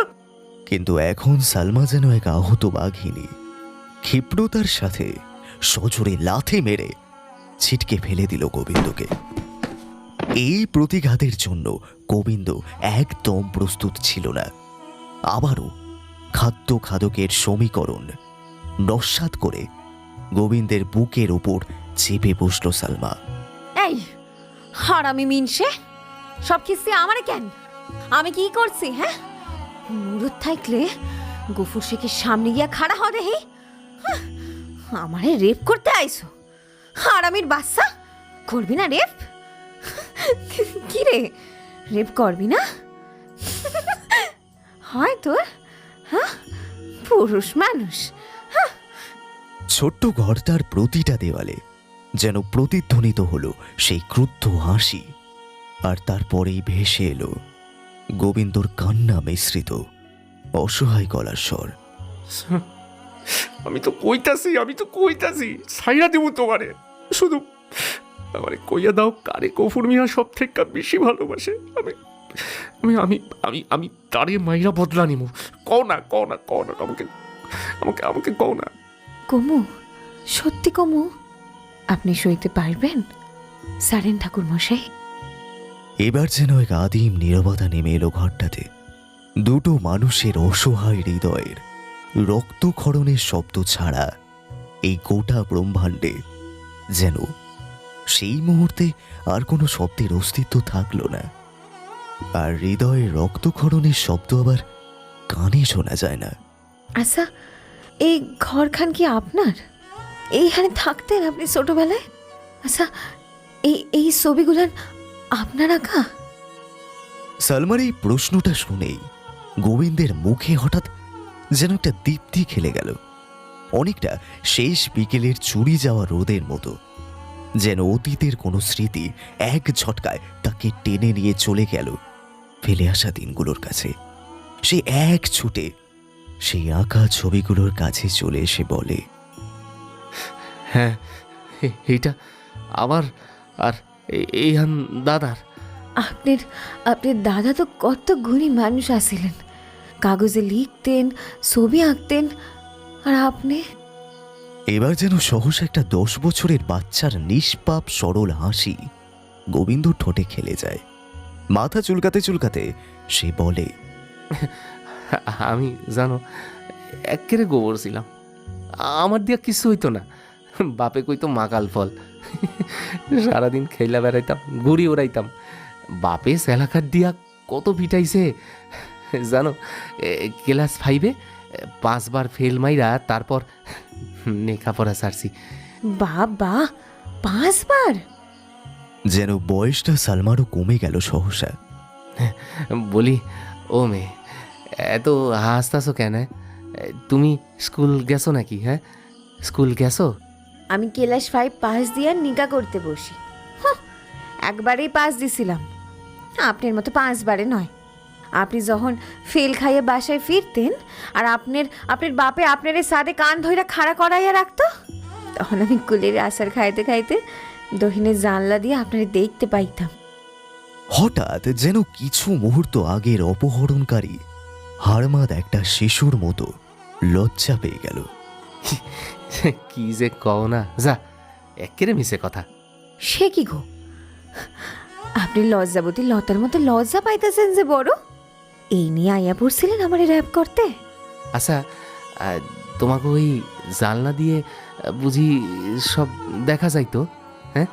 কিন্তু এখন সালমা যেন এক আহত বাঘিনী। ক্ষিপ্রতার সাথে সজোরে লাথি মেরে ছিটকে ফেলে দিল গোবিন্দকে। এই প্রতিঘাতের জন্য গোবিন্দ একদম প্রস্তুত ছিল না। আবারও খাদ্য খাদকের সমীকরণ নস্যাৎ করে গোবিন্দের বুকের ওপর চেপে বসল সালমা। এই হারামি মিনসে, সব কিস্তি আমারে কেন? আমি কি করছি? হ্যাঁ, মুরত থাকলে গফুর শেখের সামনে গিয়া খাড়া হ দেহি। আমারে রেপ করতে আইসো? হারামির বাচ্চা, করবি না রেপ? কি রে, রেপ করবি না? হয় তোর, হ্যাঁ, পুরুষ মানুষ। ছোট্ট ঘরটার প্রতিটা দেওয়ালে যেন প্রতিধ্বনিত হলো সেই ক্রুদ্ধ হাসি। আর তারপরেই ভেসে এলো গোবিন্দর কান্না মিশ্রিত অসহায় গলার স্বর। আমি তো কইতাছি সাইরা দিব তোমারে, শুধু আমারে কইয়া দাও, কারে গফুর মিয়া সব থেকে বেশি ভালোবাসে? আমি আমি আমি আমি আমি তারে মাইরা বদলা নিমু। কও না, কও না, কও না, আমাকে আমাকে আমাকে কও না। কমু, সত্যি কমু? আপনি সইতে পারবেন সারেন ঠাকুর মশাই? এবার যেন এক আদিম নীরবতা নেমে এলো ঘরটাতে। দুটো মানুষের অসহায় হৃদয়ের রক্তক্ষরণের শব্দ ছাড়া এই গোটা ব্রহ্মাণ্ডে যেন সেই মুহূর্তে আর কোনো শব্দের অস্তিত্ব থাকলো না। আর হৃদয়ের রক্তক্ষরণের শব্দ আবার কানে শোনা যায় না। আচ্ছা, এই ঘরখান কি আপনার? এইখানে থাকতেন আপনি ছোটবেলায়? আচ্ছা, এই এই ছবিগুলান আপনার আঁকা? সালমার এই প্রশ্নটা শুনেই গোবিন্দের মুখে হঠাৎ যেন একটা দীপ্তি খেলে গেল। অনেকটা শেষ বিকেলের চুরি যাওয়া রোদের মতো, যেন অতীতের কোনো স্মৃতি এক ঝটকায় তাকে টেনে নিয়ে চলে গেল ফেলে আসা দিনগুলোর কাছে। সে এক ছুটে সেই আঁকা ছবিগুলোর কাছে চলে এসে বলে, হ্যাঁ, এইটা আমার, আর এই দাদার। আপনার আপনার দাদা তো কত গুণী মানুষ আছিলেন, কাগজে লিখতেন, ছবি আঁকতেন, আর আপনি? এবার যেন সহসা একটা 10 বছরের বাচ্চার নিষ্পাপ সরল হাসি গোবিন্দ ঠোঁটে খেলে যায়। মাথা চুলকাতে চুলকাতে সে বলে, আমি জানো একেরে গোবর ছিলাম, আমার দিয়া কিছু হইতো না। বাপে কইতো মাকাল ফল। সারাদিন খেলা বেড়াইতাম, ঘুড়ি ওড়াইতাম। বাপে সেলাকার দিয়া কত পিটাইছে জানো। ক্লাস 5-এ 5 বার ফেল মাইরা তারপর লেখাপড়া ছাড়ছি। বাবা, 5 বার? যেন বয়সটা সালমারও কমে গেল সহসা। বলি, ও মেয়ে, এত হাসতাছো কেন? তুমি স্কুল গেছো নাকি? হ্যাঁ, স্কুল গেছো? আমি ক্লাস 5 পাস দিয়ে নিকা করতে বসি। একবারেই পাস দিছিলাম, আপনার মতো 5 বারে নয়। আপনি যখন ফেল খাইয়ে বাসায় ফিরতেন আর আপনার বাপে আপনার সাদে কান ধইরা খাড়া করাইয়া রাখতো, তখন আমি কুলের আসার খাইতে খাইতে দহিনের জানলা দিয়ে আপনারে দেখতে পাইতাম। হঠাৎ যেন কিছু মুহূর্ত আগের অপহরণকারী হাড়মাদ একটা শিশুর মতো লজ্জা পেয়ে গেল। কি যে কও না, যা একেরে মিশে কথা। সে কি গো, আপনি লজ্জাবতী লতার মতো লজ্জা পাইতেছেন যে বড়? এই নিয়ে আইয়া পড়ছিলেন আমারে র‍্যাপ করতে? আচ্ছা, তোমাকে ওই জানলা দিয়ে বুঝি সব দেখা যাইতো? হ্যাঁ,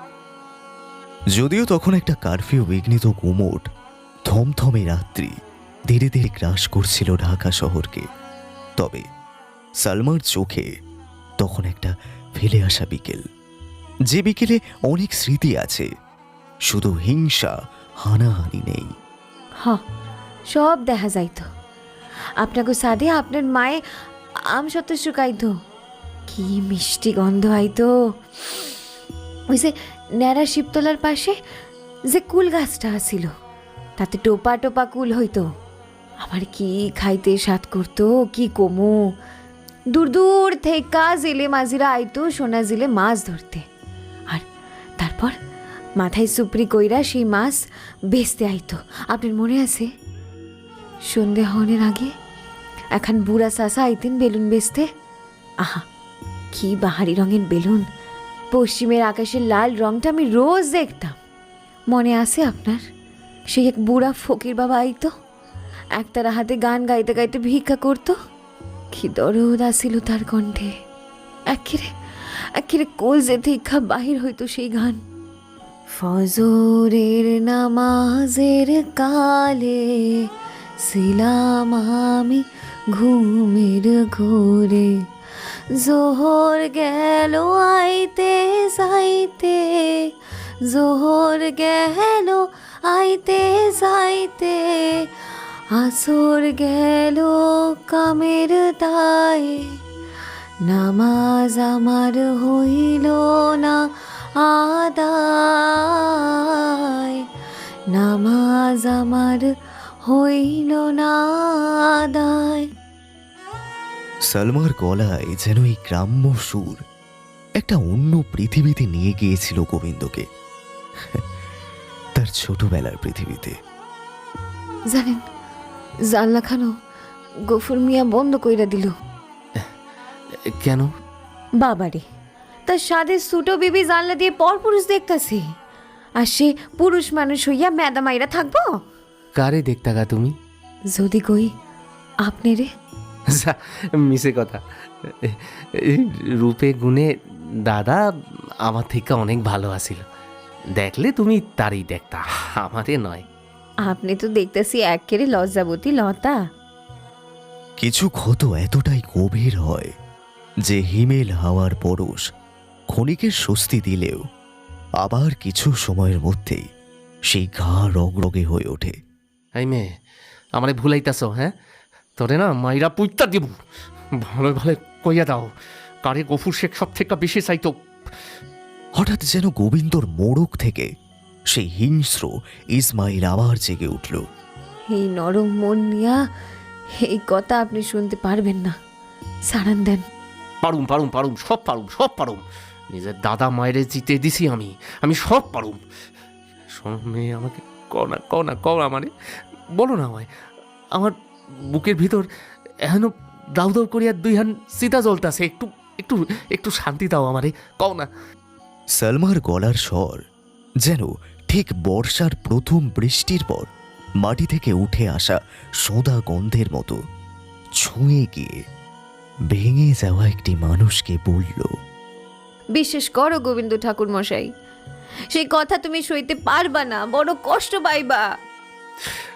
যদিও তখন একটা কারফিউ বিঘ্নিত গুমোট থমথমে রাত্রি ধীরে ধীরে গ্রাস করছিল ঢাকা শহরকে, তবে সালমার চোখে তখন একটা ফেলে আসা বিকেল, যে বিকেলে অনেক স্মৃতি আছে, শুধু হিংসা হানাহানি নেই। সব দেখা যাইতো। আপনাকে সাদে আপনার মায়ে আম সত্য শুকাইতো, কি মিষ্টি গন্ধ আইতো। ওই যে ন্যাড়া শিবতলার পাশে যে কুল গাছটা আছিল, তাতে টোপা টোপা কুল হইতো। আমার কি খাইতে স্বাদ করতো, কি কমু। দূর দূর থেকে জেলে মাঝিরা আইতো সোনা জেলে মাছ ধরতে, আর তারপর মাথায় সুপরি কইরা সেই মাছ বেচতে আইতো। আপনার মনে আছে? সন্ধে হওয়ার আগে এখন বুড়া চাষা আইতেন বেলুন বেচতে। আহা, কি বাহারি রঙের বেলুন! পশ্চিমের আকাশের লাল রংটা আমি রোজ দেখতাম। মনে আছে আপনার? সেই এক বুড়া ফকির বাবা আইতো, একতারা হাতে গান গাইতে গাইতে ভিক্ষা করতো। কি দরদ আসিল তার কণ্ঠে! একেরে কলজে থেকে বাহির হইতো সেই গান। ফজরের নামাজের কালে ছিলাম আমি ঘুমের ঘোরে, জোহর গেল আইতে যাইতে, জোহর গেল আইতে যাইতে, আসর গেল কামের দায়ে, নামাজ আমার হইল না আদায়, নামাজ আমার হইল না আদায়। সালমার গলায় যেন এই গ্রাম্য সুর একটা অন্য পৃথিবীতে নিয়ে গিয়েছিল গোবিন্দকে, তার ছোটবেলার পৃথিবীতে। জানেন, জানলা খানো গফুর মিয়া বন্ধ কইরা দিল। কেন? বাবারে, তার সাদের সুটো বিবি জানলা দিয়ে পরপুরুষ দেখতাছে, আর সে পুরুষ মানুষ হইয়া ম্যাদা মাইরা থাকবো? কারে দেখতা গা তুমি? যদি কই আপনি রে। মিশে কথা। রূপে গুণে দাদা আমার থেকে অনেক ভালো আছিল, দেখলে তুমি তারই দেখতা, আমারে নয়। আপনি তো দেখতেছি একেবারে লজ্জাবতী লতা। কিছু ক্ষত এতটাই গভীর হয় যে হিমেল হাওয়ার পরশ ক্ষণিকের স্বস্তি দিলেও আবার কিছু সময়ের মধ্যেই সেই ঘা রগরগে হয়ে ওঠে। এই মেয়ে, আমারে ভুলাইতাছ? হ্যাঁ, তোরে না মাইরা পুইতা দিব। ভালো ভালো কইয়া দাও, কারে গফুর শেখ সব থেকে বেশি চাইতো? হঠাৎ যেন গোবিন্দর মোড়ক থেকে সেই হিংস্র ইসমাইল আবার জেগে উঠল। এই নরম মন নিয়া এই কথা আপনি শুনতে পারবেন না, সারান দেন। পারুম পারুম পারুম, সব পারুম, সব পারুম। নিজের দাদা মায়েরে জিতে দিছি আমি সব পারুম। শোন মেয়ে, আমাকে কও না আমারে, বলো না আমায়। আমার বুকের ভিতর এখনো দাউ দাউ করিয়া 2 হান সীতা জ্বলতাছে, একটু একটু একটু শান্তি দাও আমারে, কও না। সালমার গলার স্বর যেন ঠিক বর্ষার প্রথম বৃষ্টির পর মাটি থেকে উঠে আসা সোঁদা গন্ধের মতো ছুঁয়ে গিয়ে ভেঙে যাওয়া একটি মানুষকে বলল। বিশ্বাস করো গোবিন্দ ঠাকুর মশাই, সেই কথা তুমি সইতে পারবা না, বড় কষ্ট পাইবা।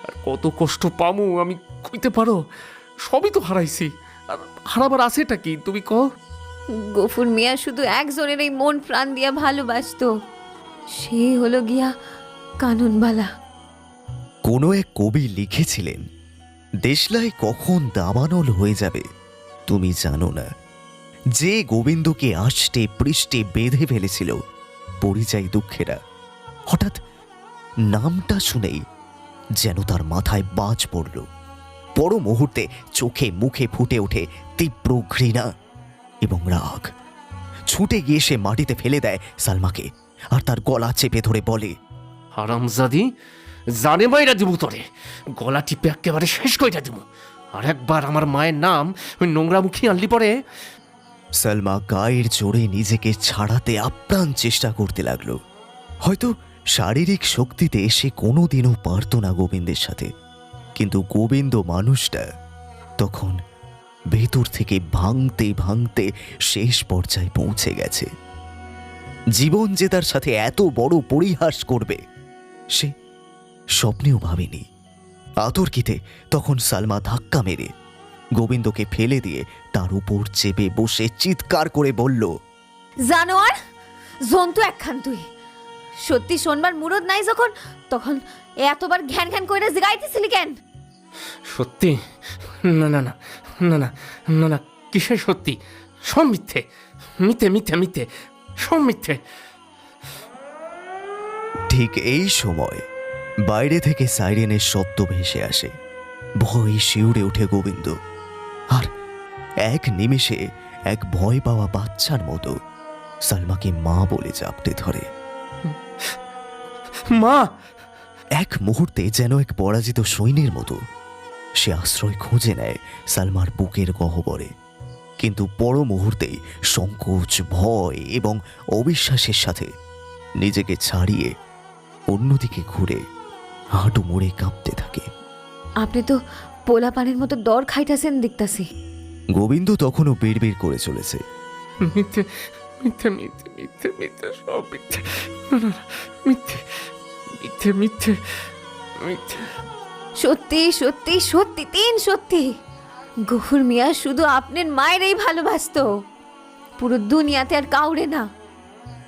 আর কত কষ্ট পামু আমি কইতে পারো? সবই তো হারাইছি, আর হারাবার আছেটা কি তুমি কও? গফুর মিয়া শুধু একজনের এই মন প্রাণ দিয়া ভালোবাসতো, সে হলো গিয়া কানুনবালা। কোনো এক কবি লিখেছিলেন, দেশলাই কখন দাবানল হয়ে যাবে তুমি জানো না। যে গোবিন্দকে আষ্টে পৃষ্ঠে বেঁধে ফেলেছিল পরিযায়ী দুঃখেরা, হঠাৎ নামটা শুনেই যেন তার মাথায় বাজ পড়ল। পর মুহূর্তে চোখে মুখে ফুটে ওঠে তীব্র ঘৃণা এবং রাগ। ছুটে গিয়ে সে মাটিতে ফেলে দেয় সালমাকে, আর তার গলা চেপে ধরে বলে, হারামজাদি, জানে মাইরা দিব তোরে, গলা টিপে একেবারে শেষ কইরা দিব। আর একবার আমার মায়ের নাম ওই নোংরা মুখী আনলি পরে। সালমা গায়ের জোরে নিজেকে ছাড়াতে আপ্রাণ চেষ্টা করতে লাগলো। হয়তো শারীরিক শক্তিতে সে কোনোদিনও পারত না গোবিন্দের সাথে, কিন্তু গোবিন্দ মানুষটা তখন ভেতর থেকে ভাঙতে ভাঙতে শেষ পর্যায়ে পৌঁছে গেছে। জীবন যে তার সাথে এত বড় পরিহাস করবে সে স্বপ্নেও ভাবেনি। আতর্কিতে তখন সালমা ধাক্কা মেরে গোবিন্দকে ফেলে দিয়ে তার উপর চেপে বসে চিৎকার করে বলল, জানোয়ার, জন্তু একখান তুই। সত্যি শোনবার মুরদ নাই যখন, তখন এতবার ঘ্যান ঘ্যান কইরা জিগাইতেছিলি কেন? সত্যি? না না না না না না না, কিসের সত্যি? সব মিথ্যে, মিথ্যে মিথ্যে মিথ্যে, সব মিথ্যে। ঠিক এই সময় বাইরে থেকে সাইরেনের শব্দ ভেসে আসে। ভয়ে শিউরে ওঠে গোবিন্দ, আর এক নিমেষে এক ভয় পাওয়া বাচ্চার মতো সালমাকে মা বলে চাপতে ধরে। মা! এক মুহূর্তে যেন এক পরাজিত সৈন্যের মতো সে আশ্রয় খুঁজে নেয় সালমার বুকের গহ্বরে, কিন্তু পর মুহূর্তেই সংকোচ, ভয় এবং অবিশ্বাসের সাথে নিজেকে ছাড়িয়ে অন্যদিকে ঘুরে হাঁটু মুড়ে কাঁপতে থাকে। আপনি তো পোলা পানির মতো দর খাইতাছেন দেখতাছি। গোবিন্দ তখনও বিড়বিড় করে চলেছে, মিথ্যে মিথ্যে মিথ্যে মিথ্যে মিথ্যে, সব মিথ্যে। না না না, মিথ্যে মিথ্যে মিথ্যে মিথ্যে। সত্যি সত্যি সত্যি, তিন সত্যি। গফুর মিয়া শুধু আপনার মায়েরই ভালোবাসতো, পুরো দুনিয়াতে আর কাউরে না।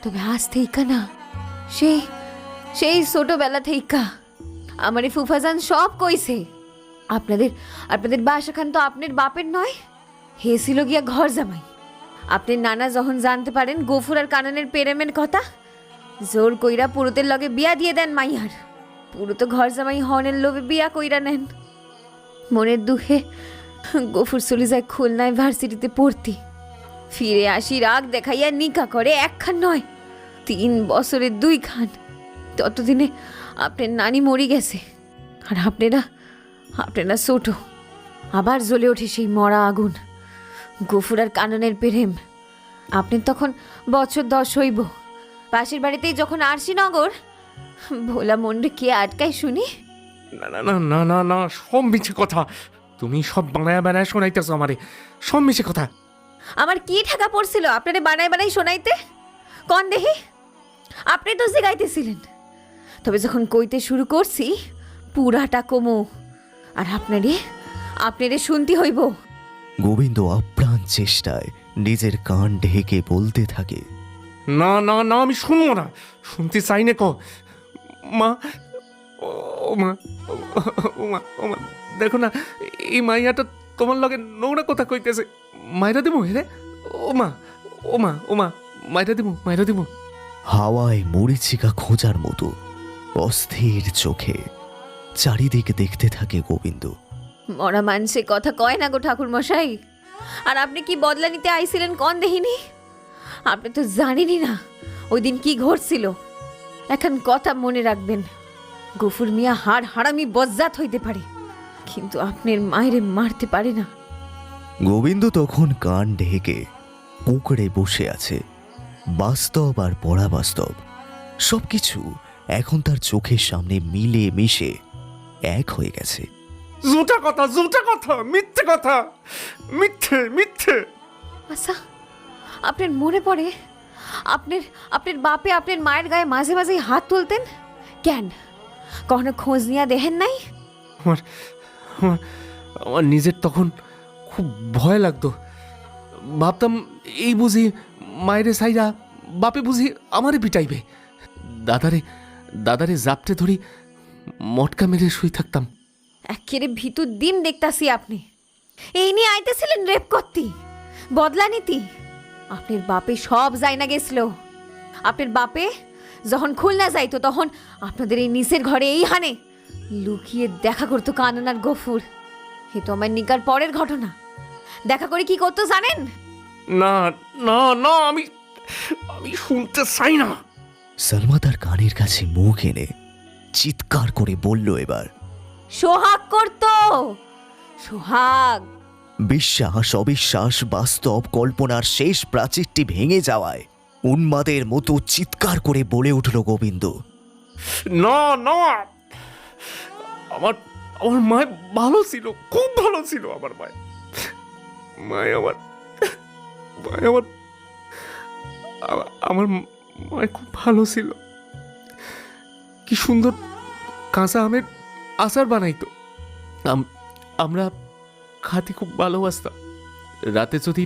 তবে আজ থেইকা না, সেই সেই ছোটবেলা থেইকা আমারে ফুফাজান সব কইছে। আপনাদের আপনাদের বাসাখান তো আপনার বাপের নয়, হে ছিল গিয়া ঘর জামাই। আপনার নানা যখন জানতে পারেন গফুর আর কানানের প্রেমের কথা, জোর কইরা পুরুতের লগে বিয়া দিয়ে দেন মাইয়ার। পুরো তো ঘর জামাই হনের লোভে বিয়া কইরা নেন। মনের দুঃখে গফুর চলে যায় খুলনায় ভার্সিটিতে পড়তি। ফিরে আসি রাগ দেখাইয়া নিকা করে একখান নয়, 3 বছরের 2 খান। ততদিনে আপনার নানি মরি গেছে, আর আপনারা ছোট। আবার জ্বলে ওঠে সেই মরা আগুন, গফুর আর কাননের প্রেম। আপনি তখন বছর 10 হইব। পাশের বাড়িতেই যখন আরশিনগর, ভোলা মন্ডে কে আটকায় শুনি? না না না না না না, সব মিছে কথা। তুমি সব বানায় বানায় শোনাইতেছো আমারে, সব মিছে কথা। আমার কি ঠেকা পড়ছিল আপনারে বানাই বানাই শোনাইতে? কন দেহি, আপনি তো জিগাইতেছিলেন। তবে যখন কইতে শুরু করছি পুরাটা কমো, আর আপনারে শুনতে হইব। গোবিন্দ আপ্রাণ চেষ্টায় নিজের কান ঢেকে বলতে থাকে, না না না, আমি শুনবো না, শুনতে চাই না। মা, ও মা, ও মা, ও মা, দেখো না এই মাইয়াটা তোমার লগে নোংরা কথা কইতেছে। মাইরা দেবো হে? ও মা, ও মা, ও মা, মাইরা দেবো, মাইরা দেবো। হাওয়ায় মরিচিকা খোঁজার মতো অস্থির চোখে চারিদিক দেখতে থাকে গোবিন্দ। মরা মানুষে কথা কয় না গো ঠাকুর মশাই। আর আপনি কি বদলা নিতে আইছিলেন কন দেহিনি? আপনি তো জানেনই না ওই দিন কি ঘটছিল। এখন কথা মনে রাখবেন, গফুর মিয়া হারামি বজ্জাত হইতে পারে, কিন্তু আপনার মায়েরে মারতে পারে না। গোবিন্দ তখন কান ঢেকে কুঁকড়ে বসে আছে। বাস্তব আর পরাবাস্তব সবকিছু এখন তার চোখের সামনে মিলে মিশে এক হয়ে গেছে। জুটা কথা, মিথ্যে কথা, মিথ্যে। আচ্ছা, আপনার মনে পড়ে আপনার বাপে আপনার মায়ের গায়ে মাঝে মাঝেই হাত তুলতেন কেন? কখনো খোঁজ নিয়ে দেখেন নাই? আমার আমার আমার নিজের তখন খুব ভয় লাগতো। ভাবতাম এই বুঝি মায়েরে সাইরা বাপে বুঝি আমারে পিটাইবে। দাদারে জাপটে ধরি মটকা মেরে শুই থাকতাম। একেবারে ভিতর ডিম দেখতাছি আপনি এই নিয়ে আইতেছিলেন রেপ করতি, বদলা নীতি। আপনার বাপে সব যাইনা গেছিল। আপনার বাপে যখন খুলনা যাইতো তখন আপনাদের এই নিচের ঘরে এই হানে লুকিয়ে দেখা করতো কানন আর গফুর। এ তো আমার নিকার পরের ঘটনা। দেখা করে কি করতো জানেন? না না না, আমি শুনতে চাই না। সালমা তার কানের কাছে মুখ এনে চিৎকার করে বলল এবার, সোহাগ করতো, সোহাগ। বিশ্বাস অবিশ্বাস বাস্তব কল্পনার শেষ প্রাচীরটি ভেঙে যাওয়ায় উন্মাদের মতো চিৎকার করে বলে উঠল গোবিন্দ, না না, আমার মায় ভালো ছিল, খুব ভালো ছিল। আমার মায় খুব ভালো ছিল। কি সুন্দর কাঁচা আমের আচার বানাইতো। আমরা খাতে খুব ভালোবাসতাম। রাতে যদি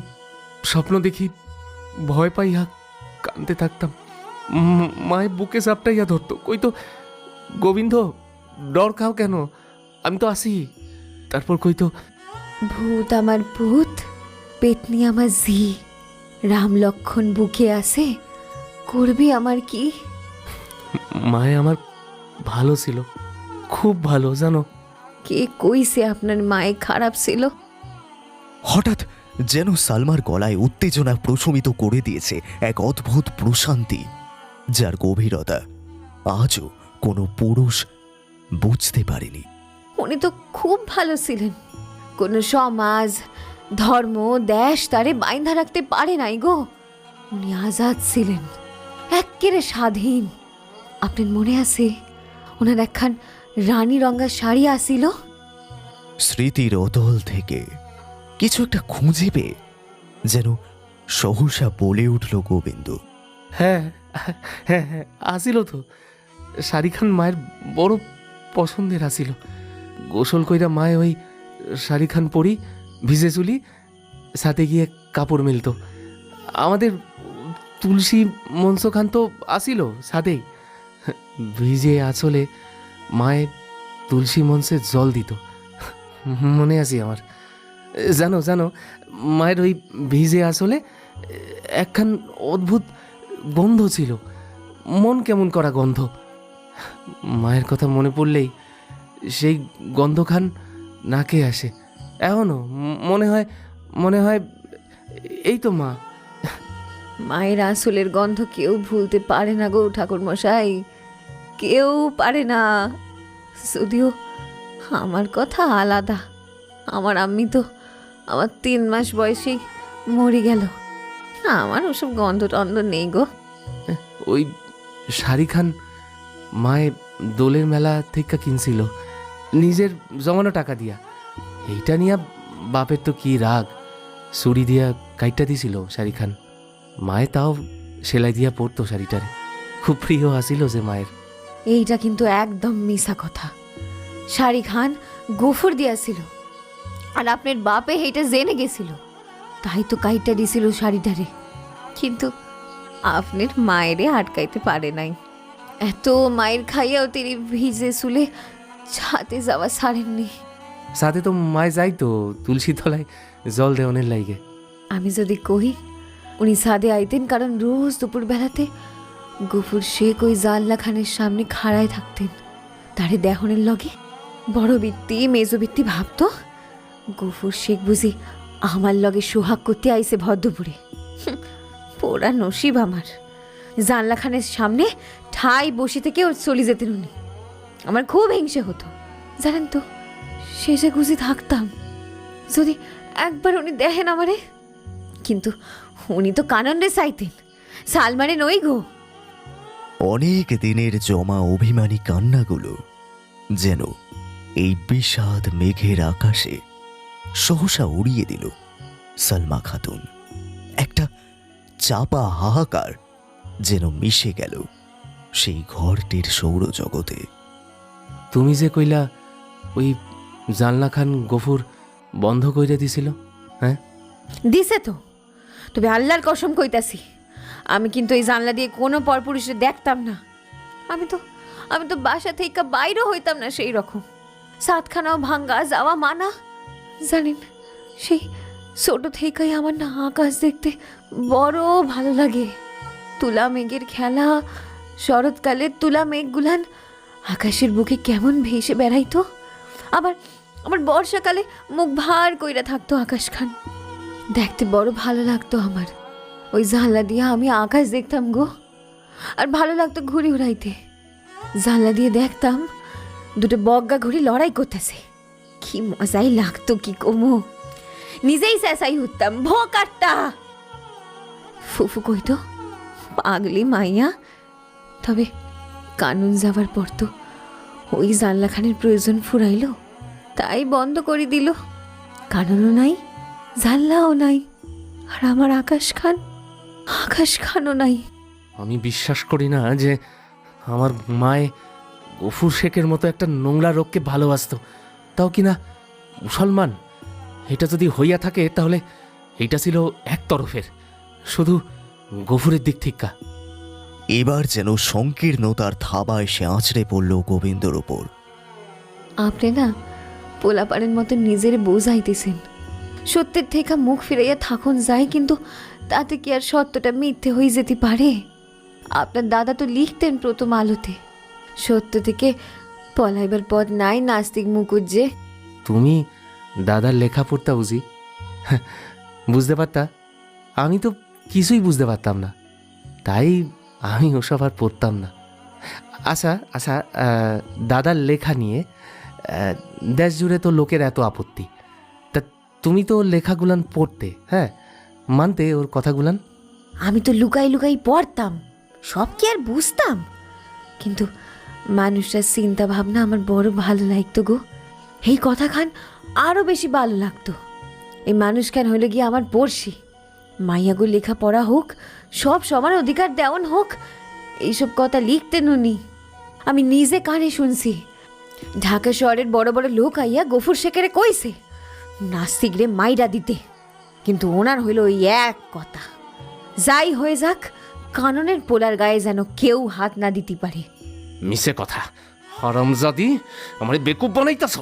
স্বপ্ন দেখি ভয় পাইয়া কাঁদতে থাকতাম। মায়ের বুকে চাপটাইয়া ধরতো, কইতো, গোবিন্দ ডর খাও কেন, আমি তো আসি। তারপর কইতো, ভূত আমার ভূত, পেতনি আমার জি, রাম লক্ষণ বুকে আছে, করবি আমার কি? মায়ে আমার ভালো ছিল, খুব ভালো, জানো। কে কইছে আপনার মায়ে খারাপ ছিল? হঠাৎ যেন সালমার গলায় উত্তেজনা প্রশমিত করে দিয়েছে এক অদ্ভুত প্রশান্তি, যার গভীরতা আজও কোনো পুরুষ বুঝতে পারেনি। উনি তো খুব ভালো ছিলেন। কোনো সমাজ, ধর্ম, দেশ তারে বাইন্ধা রাখতে পারে নাই গো। উনি আজাদ ছিলেন, এক্কেরে স্বাধীন। আপনার মনে আছে ওনার একখান রানী রঙা শাড়ি আসিল? স্মৃতির অতল থেকে কিছু একটা খুঁজে পেয়ে যেন সহসা বলে উঠল গোবিন্দ, হ্যাঁ হ্যাঁ হ্যাঁ, আসিল তো। শাড়ি খান মায়ের বড় পছন্দের আসিল। গোসল কইরা মায়ে ওই শাড়ি খান পরি ভিজে চুলি সাথে গিয়ে কাপড় মিলতো। আমাদের তুলসী মঞ্চ খান তো আসিল সাথেই। ভিজে আঁচলে মায়ে তুলসী মঞ্চে জল দিত, মনে আছে আমার। জানো জানো, মায়ের ওই ভিজে আঁচলে একখান অদ্ভুত গন্ধ ছিল, মন কেমন করা গন্ধ। মায়ের কথা মনে পড়লেই সেই গন্ধখান নাকে আসে এখনো। মনে হয় এই তো মা। মায়ের আসলের গন্ধ কেউ ভুলতে পারে না গো ঠাকুর মশাই, কেউ পারে না। যদিও আমার কথা আলাদা। আমার আম্মি তো আমার 3 মাস বয়সেই মরে গেল। আমার ওসব গন্ধ টন্ধ নেই গো। ওই শাড়ি খান মায়ে দোলের মেলা থেকে কিনছিল নিজের জমানো টাকা দিয়া। এইটা নিয়া বাপের তো কি রাগ, ছুরি দিয়া কাইটটা দিছিল শাড়ি খান। মায়ে তাও সেলাই দিয়া পরতো শাড়িটারে, খুব প্রিয় আসিল যে মায়ের। এইটা কিন্তু একদম মিছা কথা। শাড়ি খান গফুর দিয়াছিল, আর আপনার বাপে এইটা জেনে গেছিল, তাই তো কাইটটা দিছিল শাড়িটারে। কিন্তু আপনার মায়েরে আটকাইতে পারে নাই। এত মায়ের খাইয়াও তিনি ভিজে চুলে ছাতে যাওয়া ছাড়েননি। সাথে তো মায়ে যাইতো তুলসী তলায় জল দেওয়ানের লাইগে। আমি যদি কহি উনি ছাদে আইতেন, কারণ রোজ দুপুর বেলাতে গফুর শেখ ওই জানলা খানের সামনে খাড়ায় থাকতেন তারে দেহনের লগে। বড় বৃত্তি মেজবৃত্তি ভাবতো গফুর শেখ বুঝি আমার লগে সোহাগ করতে আইসে ভদ্রপুরে। পোড়া নসিব আমার। জানলা খানের সামনে ঠাই বসে থেকে চলে যেতেন উনি। আমার খুব হিংসে হতো জানেন তো। শেষে গুজি থাকতাম যদি একবার উনি দেখেন আমারে। কিন্তু উনি তো কানন রে চাইতেন, সালমারে নই গো। অনেক দিনের জমা অভিমানী কান্নাগুলো যেন এই বিষাদ মেঘের আকাশে সহসা উড়িয়ে দিল সালমা খাতুন। একটা চাপা হাহাকার যেন মিশে গেল সেই ঘরটির সৌরজগতে। তুমি যে কইলা ওই জানলা খান গফুর বন্ধ কইরে দিছিল, হ্যাঁ? দিছে তো, তবে আল্লাহর কসম কইতাছি, আমি কিন্তু এই জানলা দিয়ে কোনো পরপুরুষে দেখতাম না। আমি তো বাসা থেকে বাইরে হইতাম না সেই রকম। সাতখানাও ভাঙ্গা যাওয়া মানা। জানেন, সেই ছোট থেকেই আমার না আকাশ দেখতে বড় ভালো লাগে। তুলা মেঘের খেলা, শরৎকালের তুলা মেঘগুলান আকাশের বুকে কেমন ভেসে বেড়াইতো। আবার বর্ষাকালে মুখ ভার কইরা থাকতো আকাশখান, দেখতে বড় ভালো লাগতো আমার। ওই জানলা দিয়ে আমি আকাশ দেখতাম গো। আর ভালো লাগতো ঘুড়ি উড়াইতে। জানলা দিয়ে দেখতাম দুটো বগ্গা ঘুড়ি লড়াই করতেছে। কি মজাই লাগতো কি কমু। নিজেই চেঁচাই উঠতাম, ভোকারটা। ফুফু কইতো, পাগলি মাইয়া। তবে কানুন যাবার পর তো ওই জানলাখানের প্রয়োজন ফুরাইল, তাই বন্ধ করে দিল। কানুনও নাই, জানলাও নাই, আর আমার আকাশখানও নাই। আমি বিশ্বাস করি না যে আমার মায়ে গফুর শেখের মতো একটা নোংরা রোগকে ভালোবাসতো, তাও কিনা মুসলমান। এটা যদি হইয়া থাকে তাহলে এইটা ছিল এক তরফের, শুধু গফুরের দিক থেকে। এবার যেন সংকীর্ণতার থাবায় সে আঁচড়ে পড়ল গোবিন্দর ওপর। আপনি না পোলাপানের মতো নিজের বোঝাইতেছেন। সত্যের থেকে মুখ ফিরাইয়া থাকুন যায়, কিন্তু তাতে কি আর সত্যটা মিথ্যে হয়ে যেতে পারে? আপনার দাদা তো লিখতেন প্রথম আলোতে, সত্য থেকে পলাইবার পথ নাই নাস্তিক মুকুজ্জে। তুমি দাদার লেখা পড়তা বুঝি? বুঝতে পারতা? আমি তো কিছুই বুঝতে পারতাম না, তাই আমি ওসব আর পড়তাম না। আচ্ছা আচ্ছা, দাদার লেখা নিয়ে দেশ জুড়ে তো লোকের এত আপত্তি, তা তুমি তো লেখাগুলান পড়তে, হ্যাঁ, মানতে ওর কথাগুলান? আমি তো লুকাই লুকাই পড়তাম, সব কি আর বুঝতাম? কিন্তু মানুষটার চিন্তা ভাবনা আমার বড় ভালো লাগতো গো। এই কথা খান আরো বেশি ভালো লাগতো। এই মানুষ খান হইলে গিয়ে আমার পড়শি। মাইয়াগো লেখা পড়া হোক, সব সমান অধিকার দেওয়ান হোক, এইসব কথা লিখতেন উনি। আমি নিজে কানে শুনছি। ঢাকা শহরের বড় বড় লোক আইয়া গফুর শেখেরে কইছে নাস্তিকরে মাইরা দিতে, কিন্তু ওনার হইল ওই এক কথা, যাই হয়ে যাক কাননের পোলার গায়ে যেন কেউ হাত না দিতে পারে। মিছে কথা, হরমজাদি, আমারে বেকুব বানাইতাছ।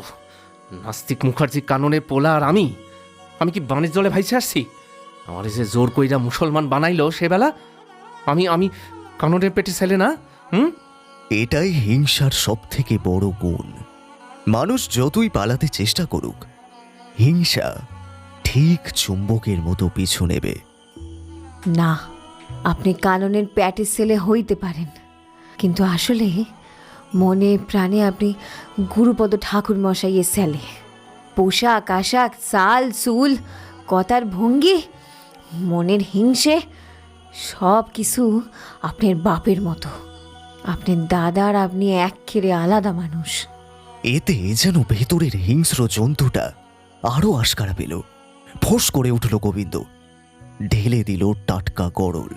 নাস্তিক মুখার্জি কাননে পোলা, আর আমি কি বানের জলে ভাইসে আসছি? আমার যে জোর কইরা মুসলমান বানাইলো সেবেলা আমি কাননের পেটে ছেলে না? এটাই হিংসার সব থেকে বড় গুণ। মানুষ যতই পালাতে চেষ্টা করুক, হিংসা ঠিক চুম্বকের মতো পিছু নেবে। না, আপনি কাননের প্যাটের ছেলে হইতে পারেন, কিন্তু আসলে মনে প্রাণে আপনি গুরুপদ ঠাকুর মশাইয়ের ছেলে। পোশাক আশাক, চাল চুল, কথার ভঙ্গি, মনের হিংসে, সব কিছু আপনার বাপের মতো। আপনার দাদার আপনি একেবারে আলাদা মানুষ। এতে যেন ভেতরের হিংস্র জন্তুটা আরো আশকারা পেল। ফোঁস করে উঠল গোবিন্দ, ঢেলে দিল টাটকা গরল।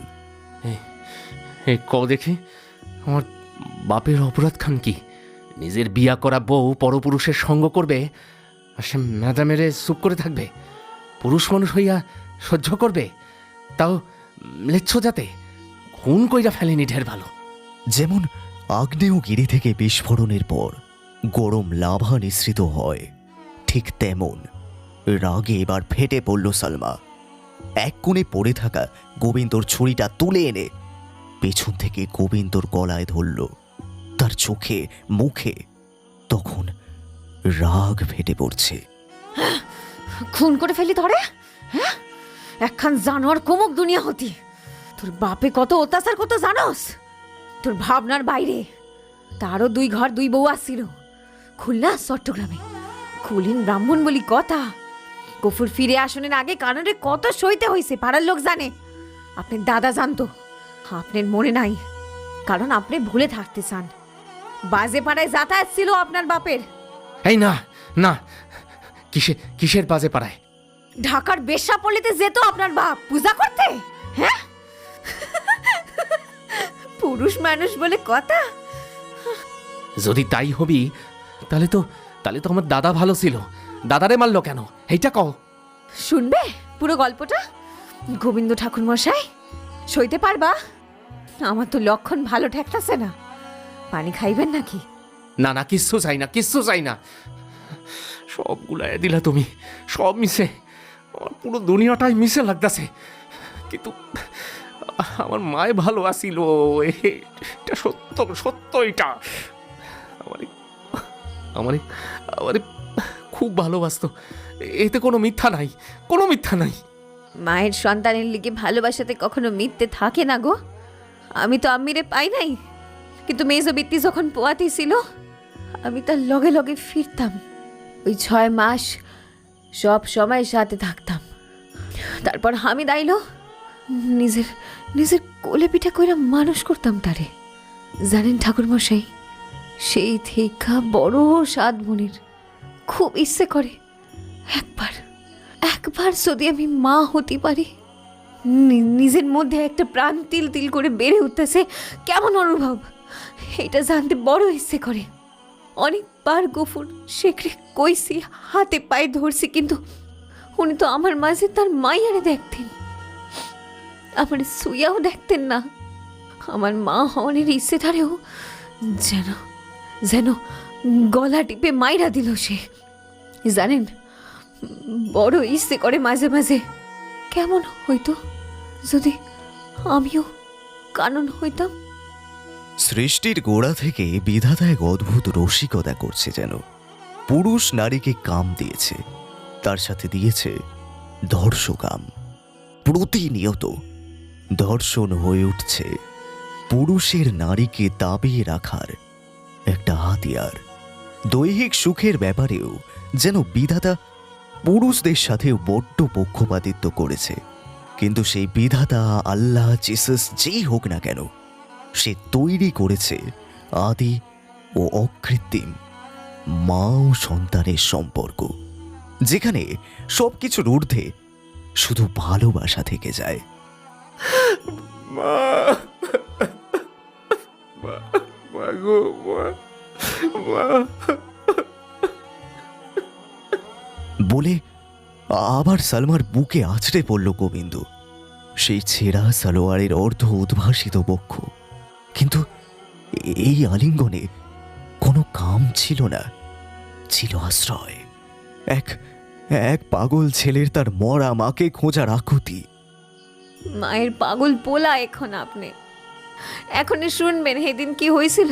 ক দেখি, আমার বাপের অপরাধ খান কি? নিজের বিয়া করা বউ পরপুরুষের সঙ্গ করবে আর সে ম্যাদামেরে চুপ করে থাকবে? পুরুষ মানুষ হইয়া সহ্য করবে, তাও লেচ্ছ যাতে? খুন কইরা ফেলেনি ঢের ভালো। যেমন আগ্নেয়গিরি থেকে বিস্ফোরণের পর গরম লাভা নিঃসৃত হয়, ঠিক তেমন রাগে এবার ফেটে পড়ল সালমা। এক কোণে পড়ে থাকা গোবিন্দর ছুরিটা তুলে এনে পেছন থেকে গোবিন্দর গলায় ধরল, তার চোখে মুখে তখন রাগ ফেটে পড়ছে। খুন করে ফেলি ধরে, হ্যাঁ? একখান জানোয়ার কোমক দুনিয়া হতি। তোর বাপে কত অত্যাচার কত জানোস? তোর ভাবনার বাইরে। তারও 2 ঘর 2 বউ আসছিল, খুলনা চট্টগ্রামে। কুলীন ব্রাহ্মণ বলি কথা। গফুর ফিরে আসনের আগে কাননে কত সইতে হয়েছে পাড়ার লোক জানে। আপনার দাদা জানতো, আপনার মনে নাই, কারণ আপনি ভুলে থাকতে চান। বাজে পাড়ায় যাতায়াত ছিল আপনার বাপের। এই না না, কিসের বাজে পাড়ায়? ঢাকার বেশ্যাপল্লীতে যেত আপনার বাপ পূজা করতে। হ্যাঁ, পুরুষ মানুষ বলে কথা। যদি তাই হবি তাহলে তো আমার দাদা ভালো ছিল, দাদারে মারলো কেন এইটা কও। শুনবে পুরো গল্পটা গোবিন্দ ঠাকুর মশাই? সইতে পারবা? আমার তো লক্ষণ ভালো ঠেকতাছে না। পানি খাইবেন নাকি? না না, কিচ্ছু চাই না। সব গুলায় দিলা তুমি, সব মিশে, আমার পুরো দুনিয়াটাই মিশে লাগতাছে। কিন্তু আমার মায় ভালো আসিল, এটা সত্য এটা। আমারে খুব ভালোবাসতো, এতে কোনো মিথ্যা নাই। মায়ের সন্তানের লিগে ভালোবাসাতে কখনো মিথ্যে থাকে না গো। আমি তো আম্মিরে পাই নাই, কিন্তু মেজবিত্তি যখন পোয়াতি ছিল আমি তার লগে লগে ফিরতাম। ওই 6 মাস সব সময় সাথে থাকতাম। তারপর হামিদ আইলো, নিজের কোলে পিঠা কইরা মানুষ করতাম তারে। জানেন ঠাকুর মশাই, সেই থেকে বড় সাদ মনের খুব ইচ্ছে করে একবার যদি আমি মা হতে পারি। নিজের মধ্যে একটা প্রাণ তিল তিল করে বেড়ে উঠতেছে, কেমন অনুভব এটা জানতে বড় ইচ্ছে করে। অনেকবার গফুর শেখরে কইছি, হাতে পায়ে ধরছি, কিন্তু উনি তো আমার মাঝে তার মাইয়ারে দেখতেন, আমার সুইয়াও দেখতেন না। আমার মা হওয়ানের ইচ্ছে ধারেও যেন গলা টিপে মাইরা দিল সে। জানেন, বড় ইচ্ছে করে মাঝে মাঝে কেমন হইতো যদি আমিও কানন হইতাম। সৃষ্টির গোড়া থেকে বিধাতা এক অদ্ভুত রসিকতা করছে, যেন পুরুষ নারীকে কাম দিয়েছে, তার সাথে দিয়েছে ধর্ষকাম। প্রতিনিয়ত ধর্ষণ হয়ে উঠছে পুরুষের নারীকে দাবিয়ে রাখার একটা হাতিয়ার। দৈহিক সুখের ব্যাপারেও যেন বিধাতা পুরুষদের সাথেও বড্ড পক্ষপাতিত্ব করেছে। কিন্তু সেই বিধাতা, আল্লাহ, জিসাস যেই হোক না কেন, সে তৈরি করেছে আদি ও অকৃত্রিম মা ও সন্তানের সম্পর্ক, যেখানে সবকিছুর ঊর্ধ্বে শুধু ভালোবাসা থেকে যায়। বলে আবার সালমার বুকে আছড়ে পড়ল গোবিন্দ। সেই ছেঁড়া সালোয়ারের অর্ধ উদ্ভাসিত বক্ষ, কিন্তু এই আলিঙ্গনে কোনো কাম ছিল না, ছিল আশ্রয়। এক পাগল ছেলের তার মরা মাকে খোঁজার আকুতি। মায়ের পাগল পোলা এখন শুনবেন সেদিন কি হয়েছিল,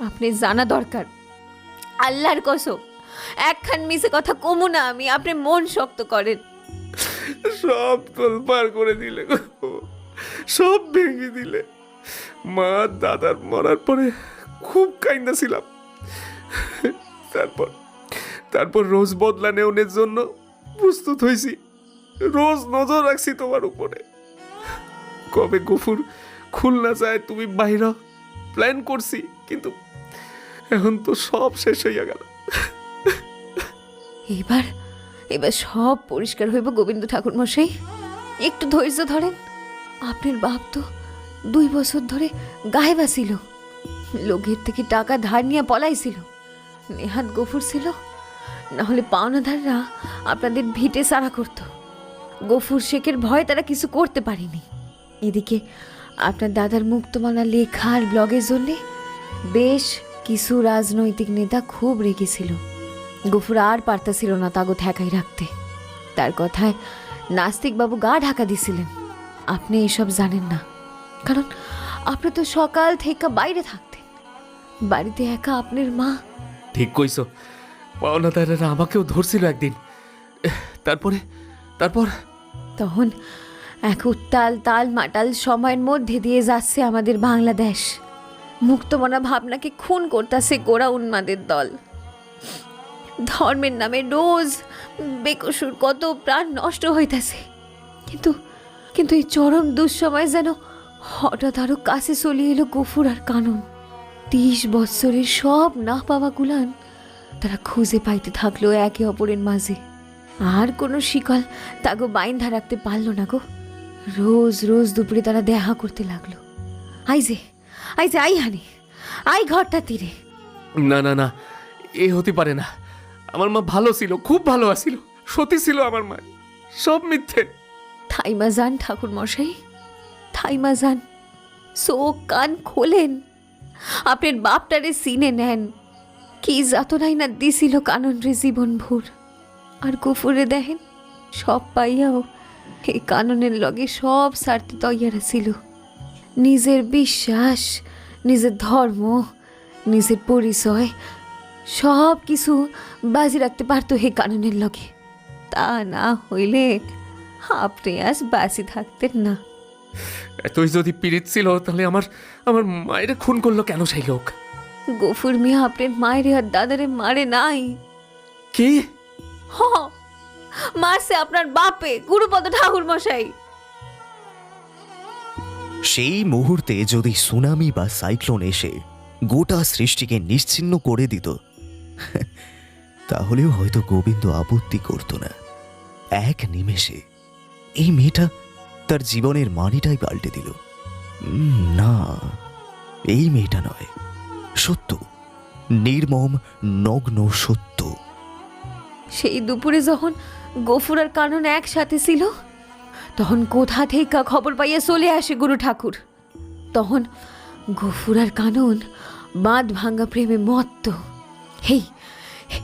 আপনি জানা দরকার। আল্লাহর কসম, একখান মিছে কথা কমু না আমি, আপনি মন শক্ত করেন। সব তোলপাড় করে দিলে গো, সব ভেঙে দিলে। মা দাদার মরার পরে খুব কাইন্দা ছিলাম। তারপর রোজ বদলা নেওয়ার জন্য প্রস্তুত হয়েছি, রোজ নজর রাখছি তোমার উপরে। কবে গফুর খুলনা যায় তুমি বাইরে প্ল্যান করছি, কিন্তু এখন তো সব শেষ হইয়া গেল। এবার সব পরিষ্কার হইব গোবিন্দ ঠাকুর মশাই, একটু ধৈর্য ধরেন। আপনার বাপ তো 2 বছর ধরে গায়েব ছিল, লোকের থেকে টাকা ধার নিয়ে পলাইছিল। নেহাত গফুর ছিল, না হলে পাওনাদাররা আপনাদের ভিটে সারা করত। গফুর শেখের ভয় তারা কিছু করতে পারেনি। এদিকে আপনার দাদার মুক্তমালা লেখার ব্লগের জন্যে বেশ কিছু রাজনৈতিক নেতা খুব রেগেছিল। গফুর আর পারতাছিল না তাগো ঠেকাই রাখতে। তার কথায় নাস্তিকবাবু গা ঢাকা দিছিলেন। আপনি এসব জানেন না, কারণ আপনি তো সকাল থেকে বাইরে থাকতেন, বাড়িতে একা আপনার মা। ঠিক কইছো, পাওনাদারেরা আমাকেও ধরছিল একদিন। তারপর তখন এক উত্তাল তাল মাটাল সময়ের মধ্যে দিয়ে যাচ্ছে আমাদের বাংলাদেশ। মুক্তমনা ভাবনাকে খুন করতেছে গোড়া উন্মাদের দল। ধর্মের নামে রোজ বেকসুর কত প্রাণ নষ্ট হইতেছে, কিন্তু কিন্তু এই চরম দুঃসময় যেন হঠাৎ আরো কাছে চলে এলো গফুর আর কানন। 30 বৎসরের সব না পাওয়া গুলান তারা খুঁজে পাইতে থাকলো একে অপরের মাঝে। আর কোনো শিকল তাগো বাইন্ধা রাখতে পারলো না গো। রোজ রোজ দুপুরে তারা দেখা করতে লাগলো। আইজে আই হানি, আই ঘরটা তীরে। না না না, এ হতে পারে না। আমার মা ভালো ছিল, খুব ভালো আছিল, সতী ছিল আমার মা। সব মিথ্যে। থাইমা যান ঠাকুর মশাই, থাইমা যান, চোখ কান খোলেন, আপনার বাপটারে সিনে নেন। কি যাতনাই না দিছিল কানন রে জীবন ভোর। আর গফুরে দেখেন সব পাইয়াও এই কাননের লগে সব সারতে তৈয়ারা ছিল। নিজের বিশ্বাস, নিজের ধর্ম, নিজের পরিচয় সব কিছু বাজি রাখতে পারতো হে কাননের লগে। তা না হইলে আপনি আজ বাঁচি থাকতেন না। এতই যদি পীড়িত ছিল তাহলে আমার আমার মায়ের খুন করলো কেন সেই লোক? গফুর মিয়া আপনার মায়ের আর দাদারে মারে নাই। কি? হ, মারছে আপনার বাপে, গুরুপদ ঠাকুর মশাই। সেই মুহূর্তে যদি সুনামি বা সাইক্লোন এসে গোটা সৃষ্টিকে নিশ্চিহ্ন করে দিত, তাহলেও হয়তো গোবিন্দ আপত্তি করত না। এক নিমেষে এই মেয়েটা তার জীবনের মানেটাই পাল্টে দিল। না, এই মেয়েটা নয়, সত্য, নির্মম নগ্ন সত্য। সেই দুপুরে যখন গফুর আর কানন একসাথে ছিল, তখন কোথা থেকে খবর পাইয়া চলে আসে গুরু ঠাকুর। তখন গফুর আর কানন বাঁধ ভাঙ্গা প্রেমে মত্ত। হেই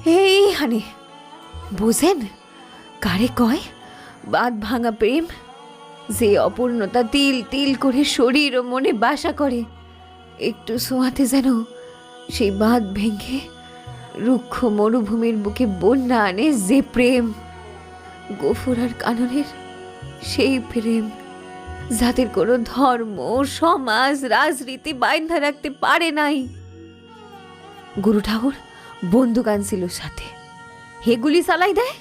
হেই হানে, বোঝেন কারে কয় বাঁধ ভাঙা প্রেম? যে অপূর্ণতা তিল তিল করে শরীর ও মনে বাসা করে, একটু ছোঁয়াতে যেন সেই বাঁধ ভেঙে রুক্ষ মরুভূমির বুকে বন্যা আনে যে প্রেম। গফুর আর কাননের সেই প্রেম, যাদের কোনো ধর্ম, সমাজ, রাজরীতি বাইন্ধা রাখতে পারে নাই। গুরু ঠাকুর বন্দুক আনছিল সাথে, হে গুলি চালাই দেয়,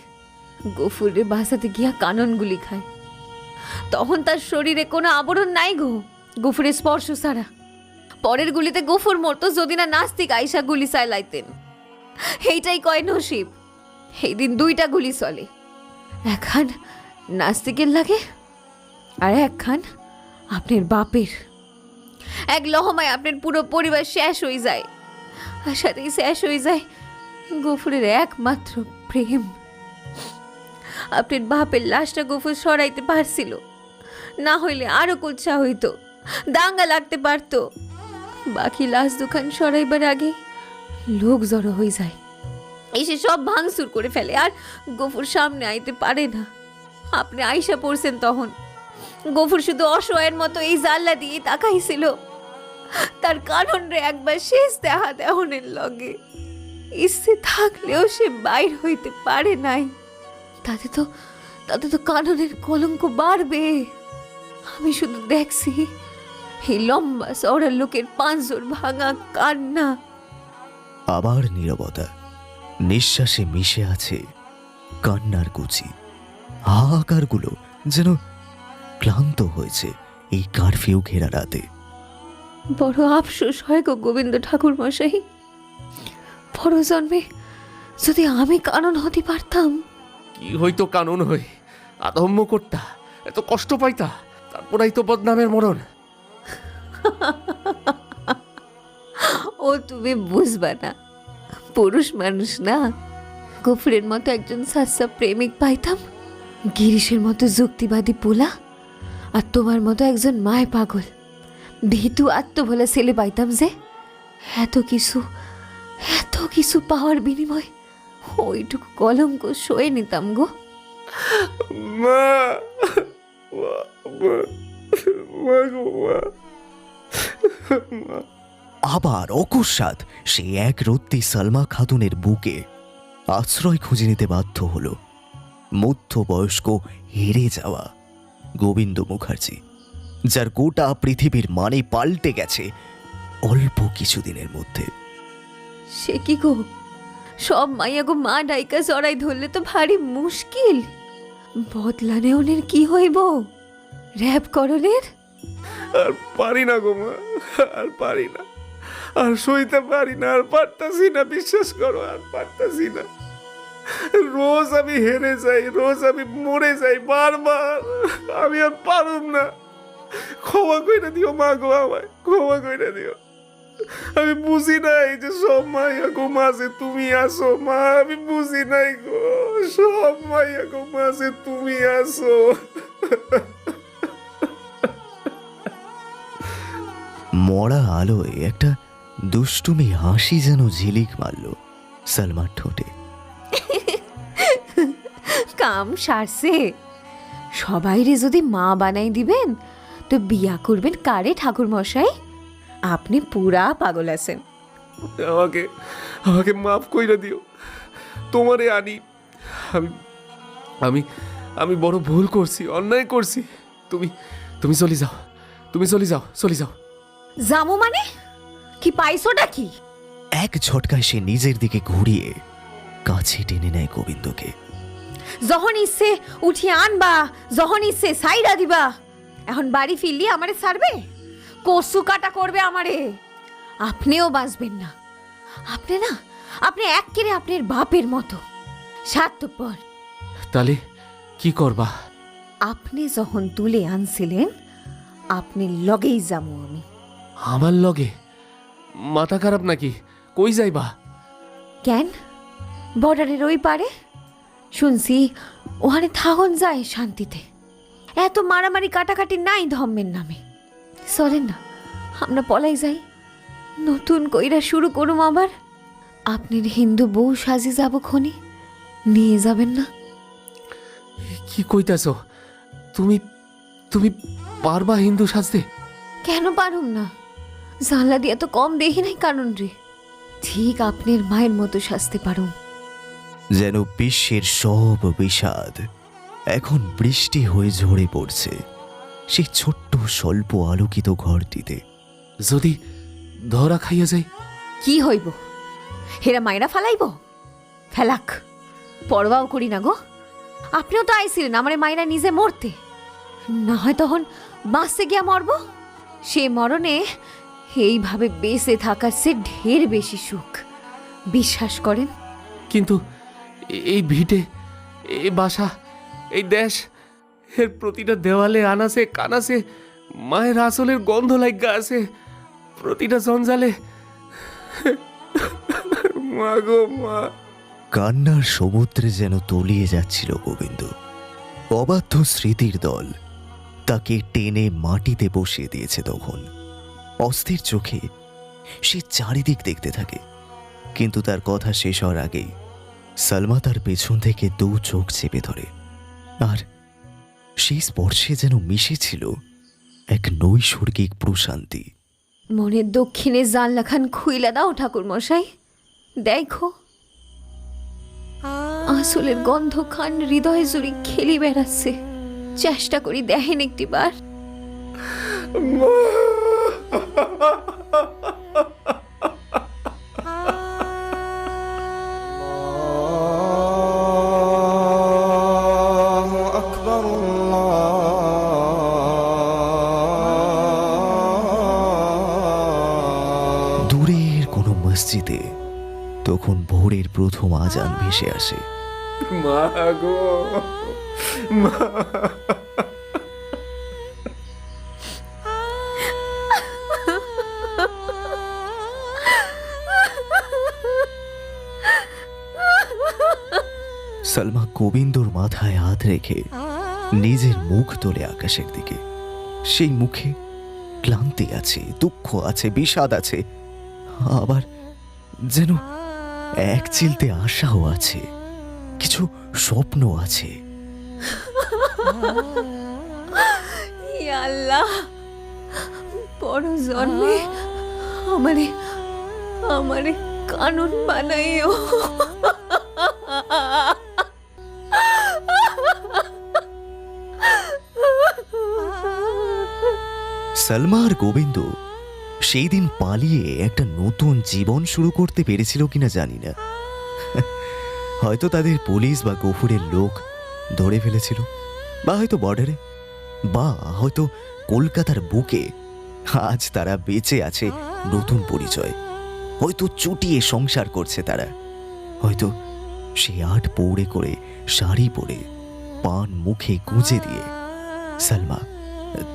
গফুরে বাঁচাতে গিয়া কানন গুলি খায়। তখন তার শরীরে কোনো আবরণ নাই গো, গফুরের স্পর্শ ছাড়া। পরের গুলিতে গফুর মরতো যদি না নাস্তিক আইসা গুলি চালাইতেন। এইটাই কয় নসিব। এই দিন 2টা গুলি চলে, একখান নাস্তিকের লাগে আর একখান আপনার বাপের। এক লহমায় আপনার পুরো পরিবার শেষ হয়ে যায়, আর সাথেই শেষ হয়ে যায় গফুরের একমাত্র প্রেম। আপনার বাপের লাশটা গফুর সরাইতে পারছিল, না হইলে আরো কুৎসা হইতো, দাঙ্গা লাগতে পারতো। বাকি লাশ দুখান সরাইবার আগে লোক জড়ো হয়ে যায়, এসে সব ভাঙচুর করে ফেলে, আর গফুর সামনে আইতে পারে না। আপনি আইসা পড়ছেন তখন। গফুর শুধু অসহায়ের মতো এই জানলা দিয়ে তাকাইছিল। তার কানন রে একবার শেষ দেখা দেহনের লগে ইচ্ছে থাকলেও সে বাইর হইতে পারে নাই। তাতে তো কাননের কলঙ্ক বাড়বে। আমি শুধু দেখছি এই লম্বা চওড়া লোকের পাঁজর ভাঙা কান্না। আবার নীরবতা, নিঃশ্বাসে মিশে আছে কান্নার কুচি। হাহাকারগুলো যেন ক্লান্ত হয়েছে এই কারফিউ ঘেরা রাতে। বড় আফসোস হয় গো গোবিন্দ ঠাকুর মশাই, বড় জন্মে যদি আমি কানন হতে পারতাম। কি হইতো কানুন হই? আদম্য করতা, এত কষ্ট পাইতা, তারপরাই তো বদনামের মরণ। ও তুমি বুঝবা না, পুরুষ মানুষ না। গফুরের মতো একজন সাচ্চা প্রেমিক পাইতাম, গিরিশের মতো যুক্তিবাদী পোলা, আর তোমার মতো একজন মায় পাগল ভীতু আত্মভোলা ছেলে পাইতাম, যে এত কিছু পাওয়ার বিনিময় ওইটুকু কলঙ্ক সয়ে নিতাম গো। মা, মা, মা, মা গো, মা। আবার অকস্মাৎ সে এক রত্তি সালমা খাতুনের বুকে আশ্রয় খুঁজে নিতে বাধ্য হল মধ্যবয়স্ক হেরে যাওয়া গোবিন্দ মুখার্জি, যার গোটা পৃথিবীর মানে পাল্টে গেছে অল্প কিছুদিনের মধ্যে। সে কি গো, সব মাইয়া গো মা ডাইকা জড়াই ধরলে তো ভারী মুশকিল। বদলা নেওনের কি হইব? র্যাব করণের? আর পারি না গো মা, আর পারি না, আর সইতে পারি না, আর পারতাছি না, বিশ্বাস করো, আর পারতাছি না। রোজ আমি হেরে যাই, রোজ আমি মরে যাই বারবার। আমি আর পারুম না। ক্ষমা কইরা দিও মা গো, আমায় ক্ষমা কইরা দিও। আমি বুঝি নাই যে সব মাইয়া গো মাঝে তুমি আসো মা, আমি বুঝি নাই গো, সব মাইয়া গো মাঝে তুমি আসো। মরা আলোয় একটা দুষ্টুমি হাসি যেন ঝিলিক মারল সালমার ঠোঁটে। কাম সারছে। সবাইরে যদি মা বানাই দিবেন তো বিয়া করবেন কারে ঠাকুর মশাই? আপনি পুরা পাগল আছেন। আমাকে আমাকে মাফ কইরা দিও, তোমারে আনি। আমি আমি আমি বড় ভুল করছি, অন্যায় করছি। তুমি তুমি চলে যাও, তুমি চলে যাও, চলে যাও। জামু মানে কি? পাইছোটা কি? এক ঝটকায় সে নিজের দিকে ঘুরিয়ে কাছে টেনে নেয় গোবিন্দকে। যখন ইচ্ছে উঠিয়ে আনবা, যখন ইচ্ছে সাইডা দিবা। এখন বাড়ি ফিরলি আমারে ছাড়বে? কসু কাটা করবে আমারে। আপনিও বাঁচবেন না। আপনি এক্কেরে আপনার বাপের মতো স্বার্থপর। তাহলে কি করবা? আপনি যখন তুলে আনছিলেন আপনি লগেই যাবো আমি। আমার লগে? মাথা খারাপ নাকি? কই যাইবা? কেন? বর্ডারের ওই পারে শুনছি ওখানে থাকুন যায় শান্তিতে। এত মারামারি কাটাকাটি নাই ধর্মের নামে। চলেন না আমরা পলাই যাই, নতুন কইরা শুরু করুম আবার। আপনার হিন্দু বউ সাজি যাব খনি, নিয়ে যাবেন না? কি কইতাছ? তুমি তুমি পারবা হিন্দু সাজতে? কেন পারুম না? জানলা দিয়ে তো কম দেখি নাই কারণ রে। ঠিক আপনার মায়ের মতো সাজতে পারুম। যেন বিশ্বের সব বিষাদ এখন বৃষ্টি হয়ে ঝরে পড়ছে সেই ছোট্ট স্বল্প আলোকিত ঘরটিতে। যদি ধরা খাইয়া যাই? কি হইব? হেরা মায়েরা ফালাইব? ফেলাক, পরবাও করি না গো। আপনিও তো আইছিলেন আমারে মায়েরা নিজে মরতে, না হয় তখন বাঁচতে গিয়া মরব। সে মরণে এইভাবে বেঁচে থাকার সে ঢের বেশি সুখ, বিশ্বাস করেন। কিন্তু এই ভিটে, এই বাসা, এই দেশ, এর প্রতিটা দেওয়ালে আনাসে কানাসে মায়ের আসলের গন্ধ লাগা আছে। প্রতিটা জঞ্জালে মা গো মা। কান্নার সমুদ্রে যেন তলিয়ে যাচ্ছিল গোবিন্দ। অবাধ্য স্মৃতির দল তাকে টেনে মাটিতে বসিয়ে দিয়েছে। তখন অস্থির চোখে সে চারিদিক দেখতে থাকে, কিন্তু তার কথা শেষ হওয়ার আগেই সালমা তার পেছন থেকে দু চোখ চেপে ধরে। আর সেই স্পর্শে যেন মিশেছিল এক নৈসর্গিক প্রশান্তি। মনের দক্ষিণে জানলাখান খুইলা দাও ঠাকুর মশাই, দেখো আসলের গন্ধ খান হৃদয় জুড়ে খেলি বেড়াচ্ছে। চেষ্টা করি দেখেন একটিবার। দূরের কোনো মসজিদে তখন ভোরের প্রথম আজান ভেসে আসে। মা গো মা। সালমা গোবিন্দর মাথায় হাত রেখে নিজের মুখ তোলে আকাশের দিকে। সেই মুখে ক্লান্তি আছে, দুঃখ আছে, বিষাদ আছে, আবার যেন এক চিলতে আশাও আছে, কিছু স্বপ্ন আছে। ইয়া আল্লাহ, বড় জন্মে আমারে আমারে কানুন বানাইও। সালমা আর গোবিন্দ সেই দিন পালিয়ে একটা নতুন জীবন শুরু করতে পেরেছিল কিনা জানি না। হয়তো তাদের পুলিশ বা গফুরের লোক ধরে ফেলেছিল, বা হয়তো বর্ডারে বা হয়তো কলকাতার বুকে আজ তারা বেঁচে আছে নতুন পরিচয়। হয়তো চুটিয়ে সংসার করছে তারা, হয়তো সে আট পৌড়ে করে শাড়ি পরে পান মুখে গুঁজে দিয়ে সালমা,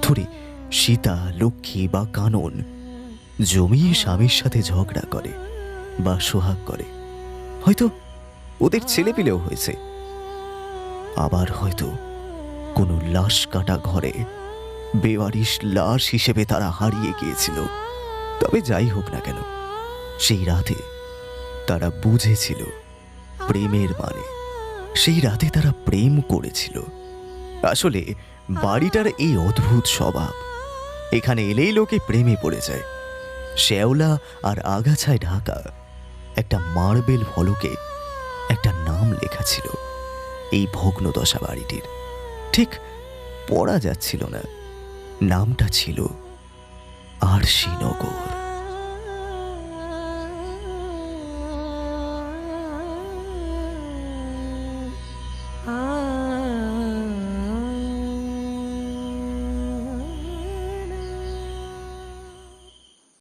ধরে সীতা, লক্ষ্মী বা কানন জমিয়ে স্বামীর সাথে ঝগড়া করে বা সোহাগ করে। হয়তো ওদের ছেলেপিলেও হয়েছে। আবার হয়তো কোনো লাশ কাটা ঘরে বেওয়ারিশ লাশ হিসেবে তারা হারিয়ে গিয়েছিল। তবে যাই হোক না কেন, সেই রাতে তারা বুঝেছিল প্রেমের মানে। সেই রাতে তারা প্রেম করেছিল। আসলে বাড়িটার এই অদ্ভুত স্বভাব, এখানে এলেই লোকে প্রেমে পড়ে যায়। শ্যাওলা আর আগাছায় ঢাকা একটা মার্বেল ফলকে একটা নাম লেখা ছিল এই ভগ্নদশা বাড়িটির। ঠিক পড়া যাচ্ছিল না, নামটা ছিল আরশিনগর।